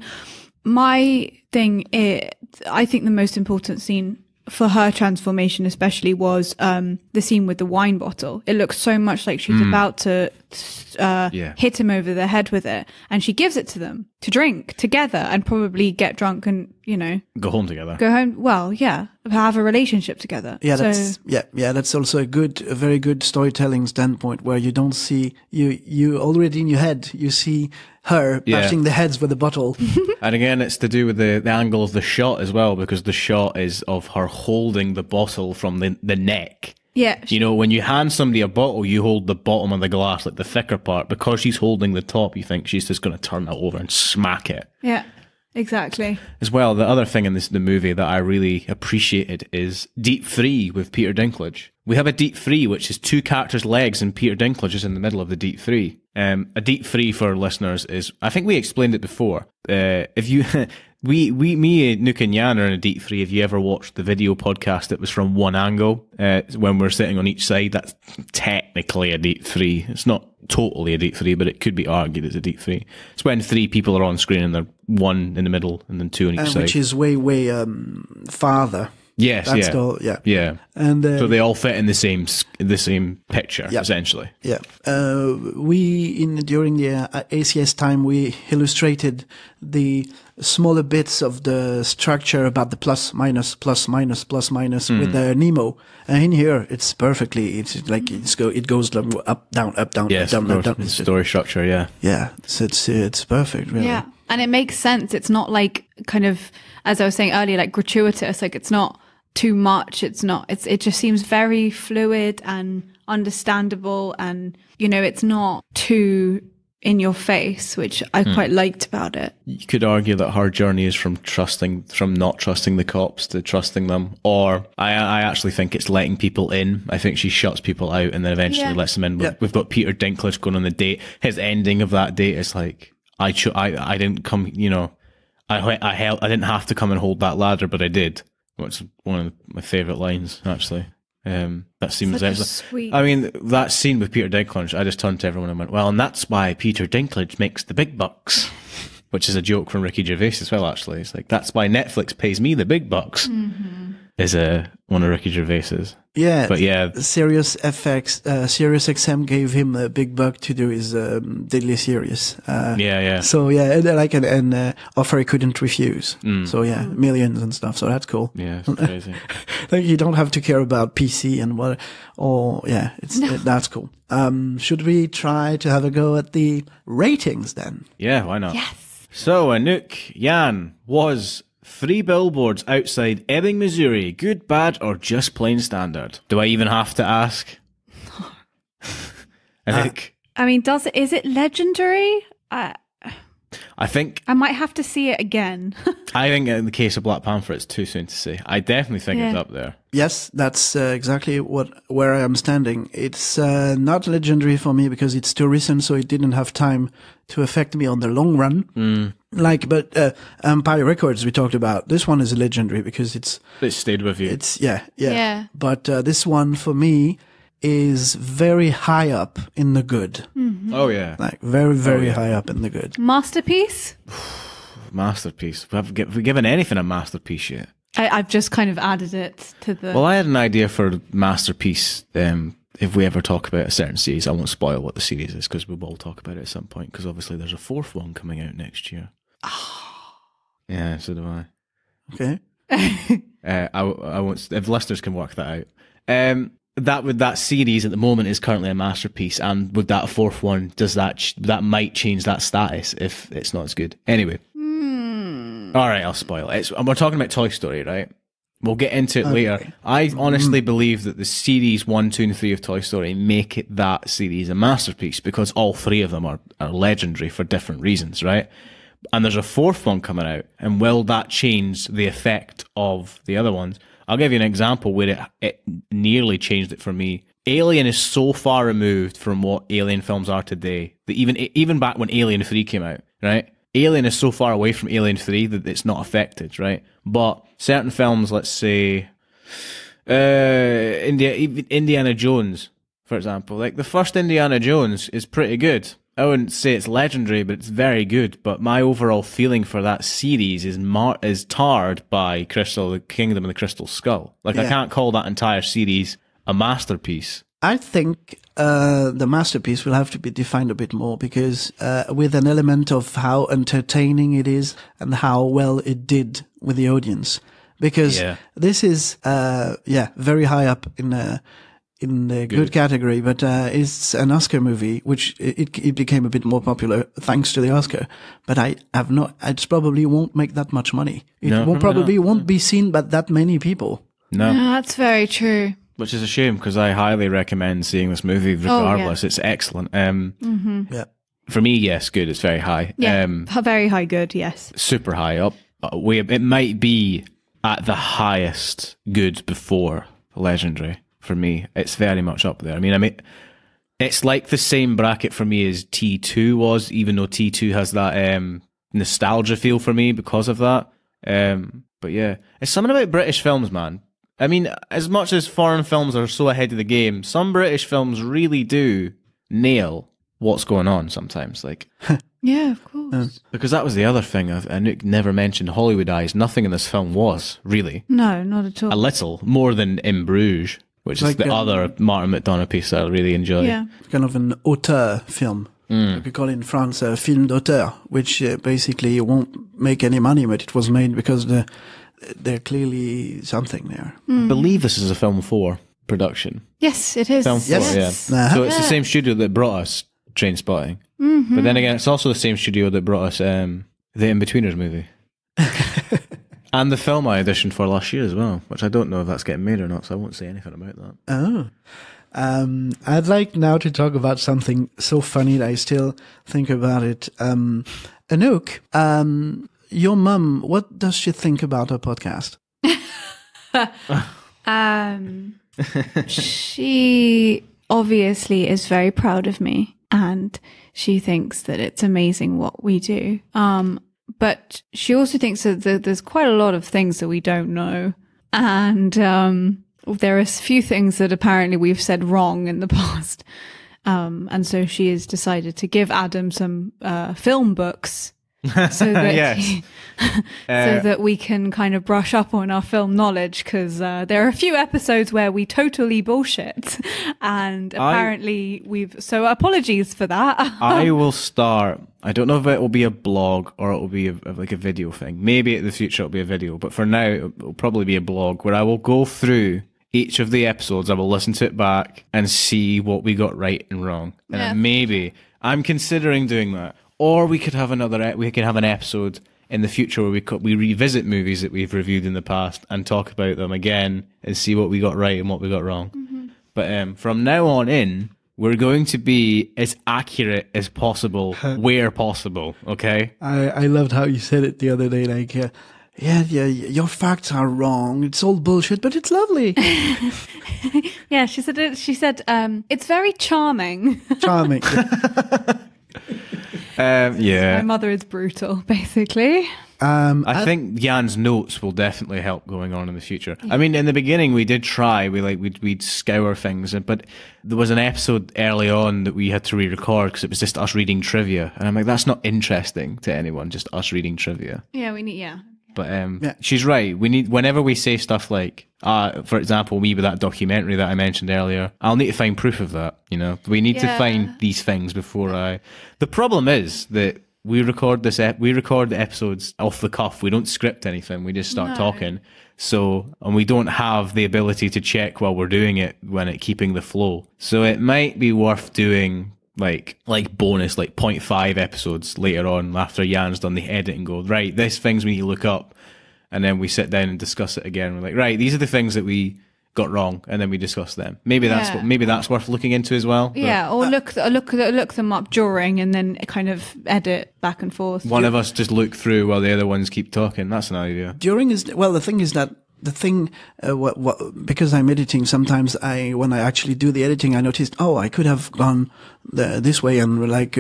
My thing is, I think the most important scene for her transformation especially was the scene with the wine bottle. It looks so much like she's about to hit him over the head with it, and she gives it to them to drink together and probably get drunk and, you know,
Go home together.
go home. Well, yeah, have a relationship together.
Yeah,
So-
that's also a very good storytelling standpoint where you don't see you already in your head you see her
Yeah.
bashing the heads with a bottle.
And again, it's to do with the angle of the shot as well, because the shot is of her holding the bottle from the neck.
yeah.
You know, when you hand somebody a bottle, you hold the bottom of the glass, like the thicker part. Because she's holding the top, you think she's just going to turn that over and smack it.
Yeah, exactly.
As well, the other thing in the movie that I really appreciated is Deep Free with Peter Dinklage. We have a Deep Free, which is two characters' legs, and Peter Dinklage is in the middle of the Deep Free. A Deep Free for listeners is, I think we explained it before. If you, me, Anouk and Yann are in a Deep Free. If you ever watched the video podcast, that was from one angle, when we're sitting on each side. That's technically a Deep Free. It's not totally a Deep Free, but it could be argued as a Deep Free. It's when three people are on screen and they're one in the middle and then two on each side.
Which is way farther.
Yes,
That's
yeah.
the, yeah. And
so they all fit in the same picture,
Yeah.
essentially.
Yeah. During the ACS time, we illustrated the smaller bits of the structure about the plus minus with Nemo. And in here, it's perfectly, it goes up, down, up, down,
Yes,
up, down,
of
up,
course.
down.
Story structure, yeah.
Yeah. So it's perfect, really.
Yeah. And it makes sense. It's not like kind of, as I was saying earlier, like gratuitous. Like it's not too much. It just seems very fluid and understandable. And, you know, it's not too in your face, which I quite liked about it.
You could argue that her journey is from not trusting the cops to trusting them. Or I actually think it's letting people in. I think she shuts people out and then eventually lets them in.
Yeah.
We've got Peter Dinklage going on the date. His ending of that date is like, I didn't come, you know, I didn't have to come and hold that ladder, but I did. Which is one of my favourite lines, actually. That scene was excellent.
Sweet.
I mean, that scene with Peter Dinklage, I just turned to everyone and went, well, and that's why Peter Dinklage makes the big bucks. Which is a joke from Ricky Gervais as well, actually. It's like, that's why Netflix pays me the big bucks. Mm-hmm. Is one of Ricky Gervais's.
Yeah,
but yeah,
Sirius XM gave him a big buck to do his Deadly Serious.
Yeah.
So yeah, and like an offer he couldn't refuse. So yeah, millions and stuff. So that's cool.
Yeah, it's crazy.
Like you don't have to care about PC and what. Or yeah, that's cool. Should we try to have a go at the ratings then?
Yeah, why not?
Yes.
So Anouk, Yann, was 3 Billboards Outside Ebbing, Missouri good, bad, or just plain standard? Do I even have to ask? Anouk?
I mean, is it legendary?
I think
I might have to see it again.
I think in the case of Black Panther, it's too soon to say. I definitely think it's up there.
Yes, that's exactly where I am standing. It's not legendary for me because it's too recent, so it didn't have time to affect me on the long run. But Empire Records we talked about. This one is legendary because
It stayed with you.
it's yeah.
Yeah.
But this one for me is very high up in the good.
Oh yeah,
Like very, very high up in the good.
Masterpiece?
masterpiece. Have we given anything a masterpiece yet?
I've just kind of added it to the...
Well, I had an idea for masterpiece. If we ever talk about a certain series, I won't spoil what the series is because we will talk about it at some point. Because obviously, there's a 4th one coming out next year. Yeah, so do I.
Okay.
I won't. If listeners can work that out. That series at the moment is currently a masterpiece, and with that 4th one, that might change that status if it's not as good. Anyway. All right, I'll spoil it. We're talking about Toy Story, right? We'll get into it later. I honestly believe that the series 1, 2, and 3 of Toy Story make it that series a masterpiece because all 3 of them are legendary for different reasons, right? And there's a 4th one coming out, and will that change the effect of the other ones? I'll give you an example where it nearly changed it for me. Alien is so far removed from what Alien films are today that even back when Alien 3 came out, right? Alien is so far away from Alien 3 that it's not affected, right? But certain films, let's say, Indiana Jones, for example. Like, the first Indiana Jones is pretty good. I wouldn't say it's legendary, but it's very good. But my overall feeling for that series is tarred by the Kingdom of the Crystal Skull. Like, I can't call that entire series a masterpiece.
I think the masterpiece will have to be defined a bit more, because with an element of how entertaining it is and how well it did with the audience. Because this is very high up in the good category, but it's an Oscar movie, which it became a bit more popular thanks to the Oscar. But it probably won't make that much money. It won't be seen by that many people.
No, that's very true.
Which is a shame, because I highly recommend seeing this movie regardless. It's excellent. For me, yes, good. It's very high.
Yeah, very high good, yes.
Super high up. It might be at the highest good before legendary for me. It's very much up there. I mean, it's like the same bracket for me as T2 was, even though T2 has that nostalgia feel for me because of that. But yeah, it's something about British films, man. I mean, as much as foreign films are so ahead of the game, some British films really do nail what's going on sometimes. Like,
yeah, of course.
Because that was the other thing. Anouk never mentioned Hollywood Eyes. Nothing in this film was, really.
No, not at all.
A little, more than In Bruges, which is the other Martin McDonagh piece I really enjoy.
Yeah.
Kind of an auteur film. We call it in France a film d'auteur, which basically won't make any money, but it was made because they're clearly something there.
I believe this is a Film 4 production.
Yes, it is.
Film 4,
yes.
yeah. So it's the same studio that brought us Trainspotting. Mm-hmm. But then again, it's also the same studio that brought us the In-Betweeners movie. And the film I auditioned for last year as well, which I don't know if that's getting made or not, so I won't say anything about that.
Oh. I'd like now to talk about something so funny that I still think about it. Anouk, your mum, what does she think about our podcast?
She obviously is very proud of me, and she thinks that it's amazing what we do. But she also thinks that there's quite a lot of things that we don't know. And there are a few things that apparently we've said wrong in the past. And so she has decided to give Adam some film books so that so that we can kind of brush up on our film knowledge, because there are a few episodes where we totally bullshit, and apparently so apologies for that.
I will start. I don't know if it will be a blog or it will be like a video thing. Maybe in the future it'll be a video, but for now it'll probably be a blog where I will go through each of the episodes. I will listen to it back and see what we got right and wrong. And maybe I'm considering doing that. Or we could have an episode in the future where we revisit movies that we've reviewed in the past and talk about them again and see what we got right and what we got wrong. Mm-hmm. But from now on in, we're going to be as accurate as possible where possible, okay?
I loved how you said it the other day, like, your facts are wrong. It's all bullshit, but it's lovely.
Yeah, she said it's very charming.
Charming.
My
mother is brutal, basically.
I think Yann's notes will definitely help going on in the future. I mean, in the beginning, we did try. We'd scour things, but there was an episode early on that we had to re-record because it was just us reading trivia, and I'm like, that's not interesting to anyone. Just us reading trivia.
Yeah, we need.
But she's right. We need, whenever we say stuff like, for example, me with that documentary that I mentioned earlier, I'll need to find proof of that. You know, we need to find these things before The problem is that we record the episodes off the cuff. We don't script anything. We just start talking. So, and we don't have the ability to check while we're doing it keeping the flow. So it might be worth doing like bonus, like 0.5 episodes later on after Yann's done the edit and go, right, these things we need to look up. And then we sit down and discuss it again. We're like, right, these are the things that we got wrong, and then we discuss them. Maybe that's worth looking into as well.
Yeah, or look them up during, and then kind of edit back and forth.
One of us just look through while the other ones keep talking. That's an idea.
The thing is that the thing, because I'm editing, sometimes when I actually do the editing, I noticed, I could have gone this way and like,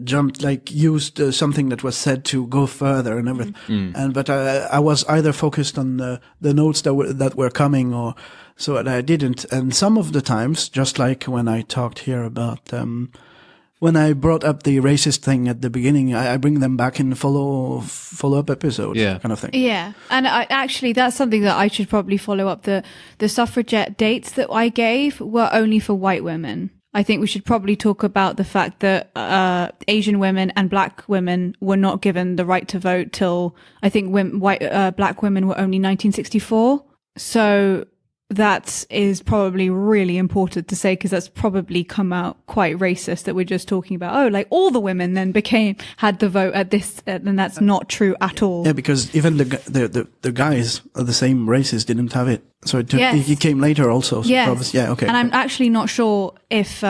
jumped, like used something that was said to go further and everything. But I was either focused on the notes that were coming so I didn't. And some of the times, just like when I talked here about, when I brought up the racist thing at the beginning, I bring them back in follow-up episodes, kind of thing.
Yeah, and actually, that's something that I should probably follow up. The suffragette dates that I gave were only for white women. I think we should probably talk about the fact that Asian women and black women were not given the right to vote till, I think, black women were only 1964. So that is probably really important to say, because that's probably come out quite racist that we're just talking about, like all the women then had the vote at this, and that's not true at all.
Yeah, because even the guys of the same races didn't have it. So he came later also. So
yes.
Okay.
And I'm actually not sure if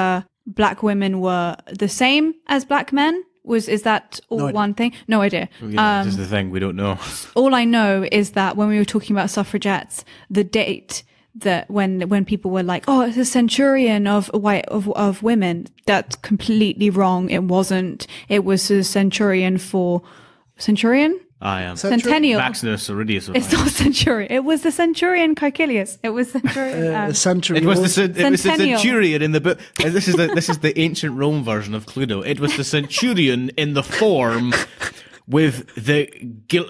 black women were the same as black men. Is that all one thing? No idea.
Yeah, this is the thing, we don't know.
All I know is that when we were talking about suffragettes, the date that when people were like, it's a centurion of women, that's completely wrong. It wasn't. It was a centurion for centurion.
I am
Centennial.
Maximus Aurelius.
It's not centurion. It was the centurion Caecilius. It was centurion.
Centurion.
It was the centurion in the book. This is the ancient Rome version of Cluedo. It was the centurion in the form with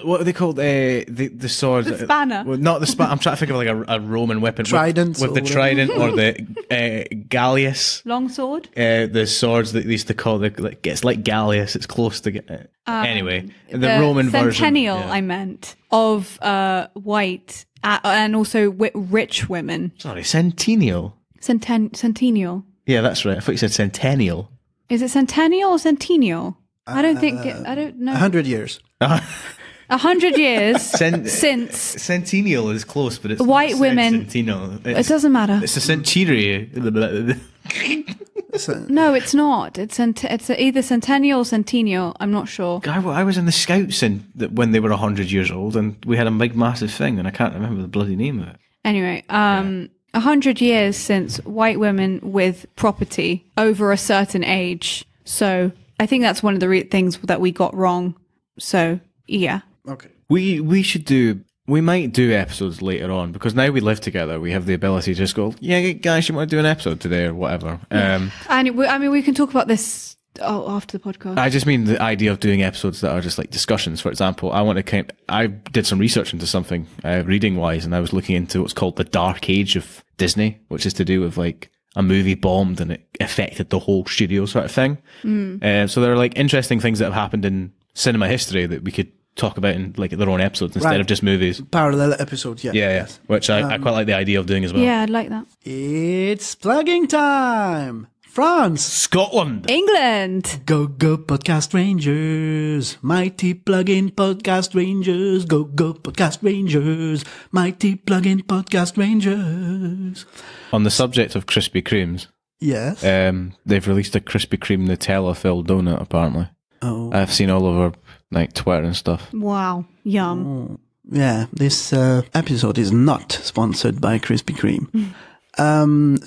what are they called? The swords.
The spanner.
Well, not the spanner. I'm trying to think of like a Roman weapon.
Trident.
With the trident or the galleus.
Long sword.
The swords that they used to call it's like galleus. It's close to anyway. The Roman version.
Centennial, I meant, of white and also rich women.
Sorry, centennial.
Centennial.
Yeah, that's right. I thought you said centennial.
Is it centennial or centennial? I don't know.
100 years.
100 years since.
Centennial is close, but it's
white women.
Centennial.
It doesn't matter.
It's a century.
No, it's not. It's either centennial or centennial. I'm not sure.
I was in the Scouts when they were 100 years old, and we had a big, massive thing, and I can't remember the bloody name of it.
Anyway, 100 years since white women with property over a certain age. So I think that's one of the things that we got wrong. So, yeah.
Okay.
We might do episodes later on, because now we live together, we have the ability to just go, yeah, guys, you want to do an episode today or whatever.
We can talk about this after the podcast.
I just mean the idea of doing episodes that are just like discussions. For example, I did some research into something reading wise, and I was looking into what's called the Dark Age of Disney, which is to do with like a movie bombed and it affected the whole studio sort of thing. So there are like interesting things that have happened in cinema history that we could talk about in like their own episodes instead of just movies.
Parallel episodes, yeah.
Yeah, yes. Which I quite like the idea of doing as well.
Yeah, I'd like that.
It's plugging time! France!
Scotland!
England!
Go, go, Podcast Rangers! Mighty plug-in Podcast Rangers! Go, go, Podcast Rangers! Mighty plug-in Podcast Rangers!
On the subject of Krispy Kremes,
yes,
they've released a Krispy Kreme Nutella-filled donut, apparently.
Oh.
I've seen all over like Twitter and stuff.
Wow. Yum.
Oh. Yeah, this episode is not sponsored by Krispy Kreme. Anouk,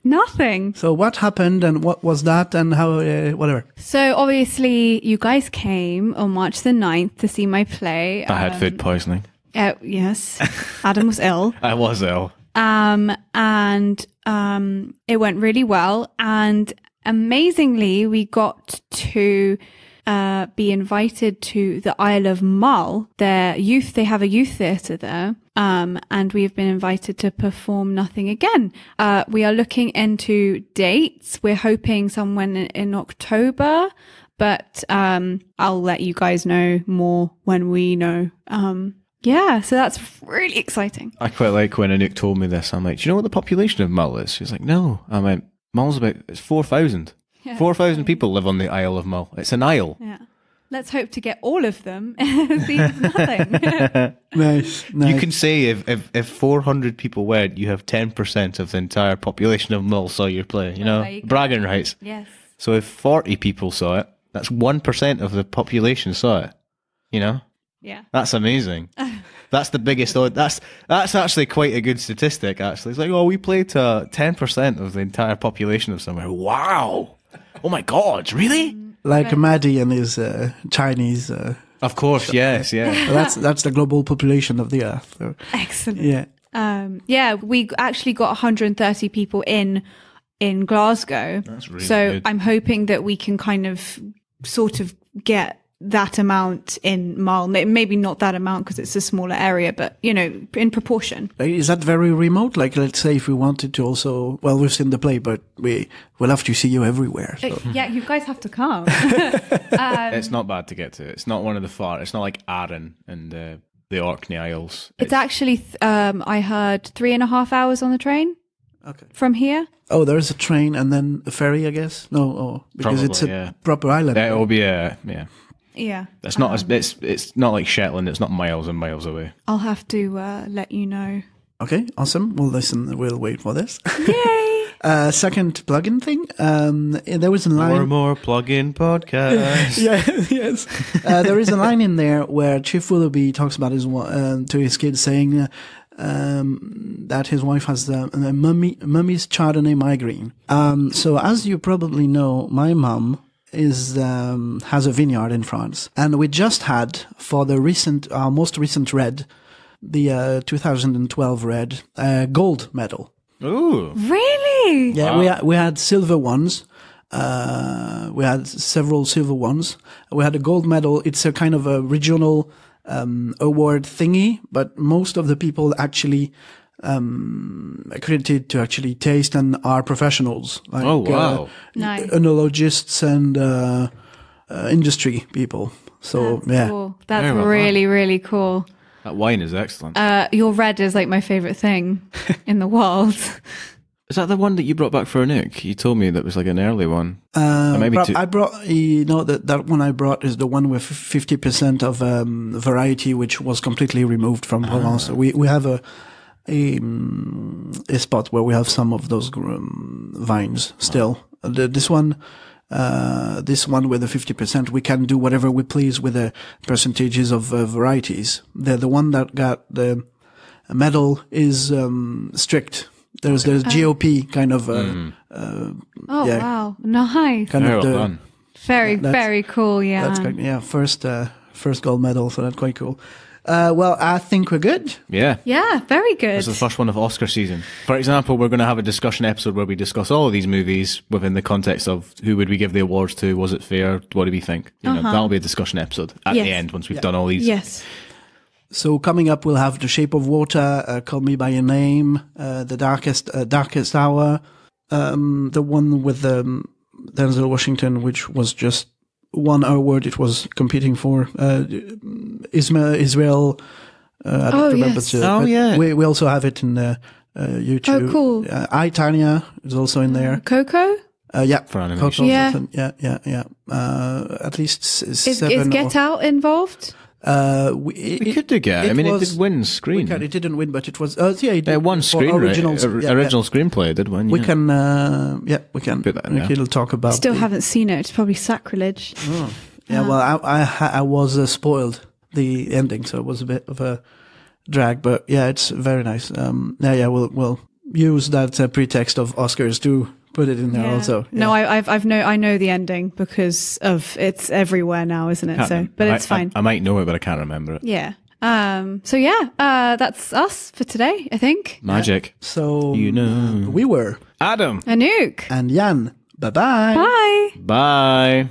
nothing. So what happened and what was that and how, whatever?
So obviously you guys came on March the 9th to see my play.
I had food poisoning.
Yes. Adam was ill.
I was ill.
It went really well, and amazingly we got to be invited to the Isle of Mull. They have a youth theatre there. And we have been invited to perform Nothing Again. We are looking into dates. We're hoping someone in October, but I'll let you guys know more when we know. Yeah, so that's really exciting.
I quite like when Anouk told me this. I'm like, do you know what the population of Mull is? She's like, no. I went, Mull's it's 4,000. Yeah. 4,000 people live on the Isle of Mull. It's an isle.
Yeah. Let's hope to get all of them. Seems nothing.
Nice.
You can say if 400 people went, you have 10% of the entire population of Mull saw your play. You know, bragging rights.
Yes.
So if 40 people saw it, that's 1% of the population saw it. You know,
Yeah.
that's amazing. That's the biggest. That's actually quite a good statistic. Actually, it's like, oh, we play to 10% of the entire population of somewhere. Wow. Oh my God, really?
Like Maddie and his Chinese.
Of course, yes, yeah.
That's the global population of the Earth. So,
Excellent.
yeah.
Yeah, we actually got 130 people in Glasgow.
That's really
so
good.
I'm hoping that we can kind of sort of get that amount in Mile. Maybe not that amount because it's a smaller area, but, you know, in proportion.
Is that very remote? Like, let's say if we wanted to also, well, we've seen the play, but we'll have to see you everywhere. So.
Yeah, you guys have to come.
It's not bad to get to. It's not one of the far. It's not like Arran and the Orkney Isles.
It's actually, I heard 3.5 hours on the train from here.
Oh, there's a train and then a ferry, I guess. No, because
Probably,
it's a
yeah.
proper island.
It will be a
Yeah.
It's not it's not like Shetland. It's not miles and miles away.
I'll have to let you know.
Okay, awesome. Well, listen, we'll wait for this.
Yay!
Second plugin thing. There was a line.
More plug-in podcast.
Yeah, yes. There is a line in there where Chief Willoughby talks about to his kids, saying that his wife has a mummy's Chardonnay migraine. So as you probably know, my mum has a vineyard in France, and we just had for our most recent red, the 2012 red, gold medal.
Ooh,
Really?
Yeah,
Wow.
we had silver ones. We had several silver ones. We had a gold medal. It's a kind of a regional award thingy, but most of the people actually accredited to actually taste and are professionals. Like,
oh wow.
Nice.
Enologists and industry people. So yeah.
Cool. That's
Very well
really, really cool.
That wine is excellent.
Your red is like my favorite thing in the world.
Is that the one that you brought back for Anouk? You told me that was like an early one. Maybe two.
I brought, that one I brought is the one with 50% of variety, which was completely removed from Provence. We have a spot where we have some of those vines still. This one with the 50%, we can do whatever we please with the percentages of varieties. The one that got the medal is strict. There's GOP kind of.
Wow, nice.
Kind
Very
of
well done.
Very cool. Yeah.
That's kind first gold medal, so that's quite cool. Well, I think we're good.
Yeah.
Yeah, very good.
This is the first one of Oscar season. For example, we're going to have a discussion episode where we discuss all of these movies within the context of who would we give the awards to, was it fair, what do we think? You know, that'll be a discussion episode at
Yes.
the end once we've done all these.
Yes.
So coming up, we'll have The Shape of Water, Call Me by Your Name, The Darkest Hour, the one with Denzel Washington, which was just one award it was competing for. Israel. I don't remember.
Yes.
Yeah.
We also have it in YouTube.
Oh, cool.
I, Tanya is also in there.
Coco?
Yeah.
For animation.
Coco,
Yeah.
Yeah. At least
Is
seven.
Get Out involved?
We could do Get Out. I mean, it did win screen.
It didn't win, but it was. It
It won
for
screen.
original
Original screenplay it did win.
We
yeah.
can, we can.
Put that in there.
We'll talk about.
Still haven't seen it. It's probably sacrilege.
Yeah, well, I was spoiled the ending, so it was a bit of a drag. But yeah, it's very nice. We'll use that pretext of Oscars to put it in there also. Yeah.
No, I know the ending because of it's everywhere now, isn't it? So, but it's fine.
I might know it, but I can't remember it.
Yeah. That's us for today, I think.
Magic.
So
You know.
we were
Adam.
Anouk.
and Yann. Bye bye.
Bye.
Bye.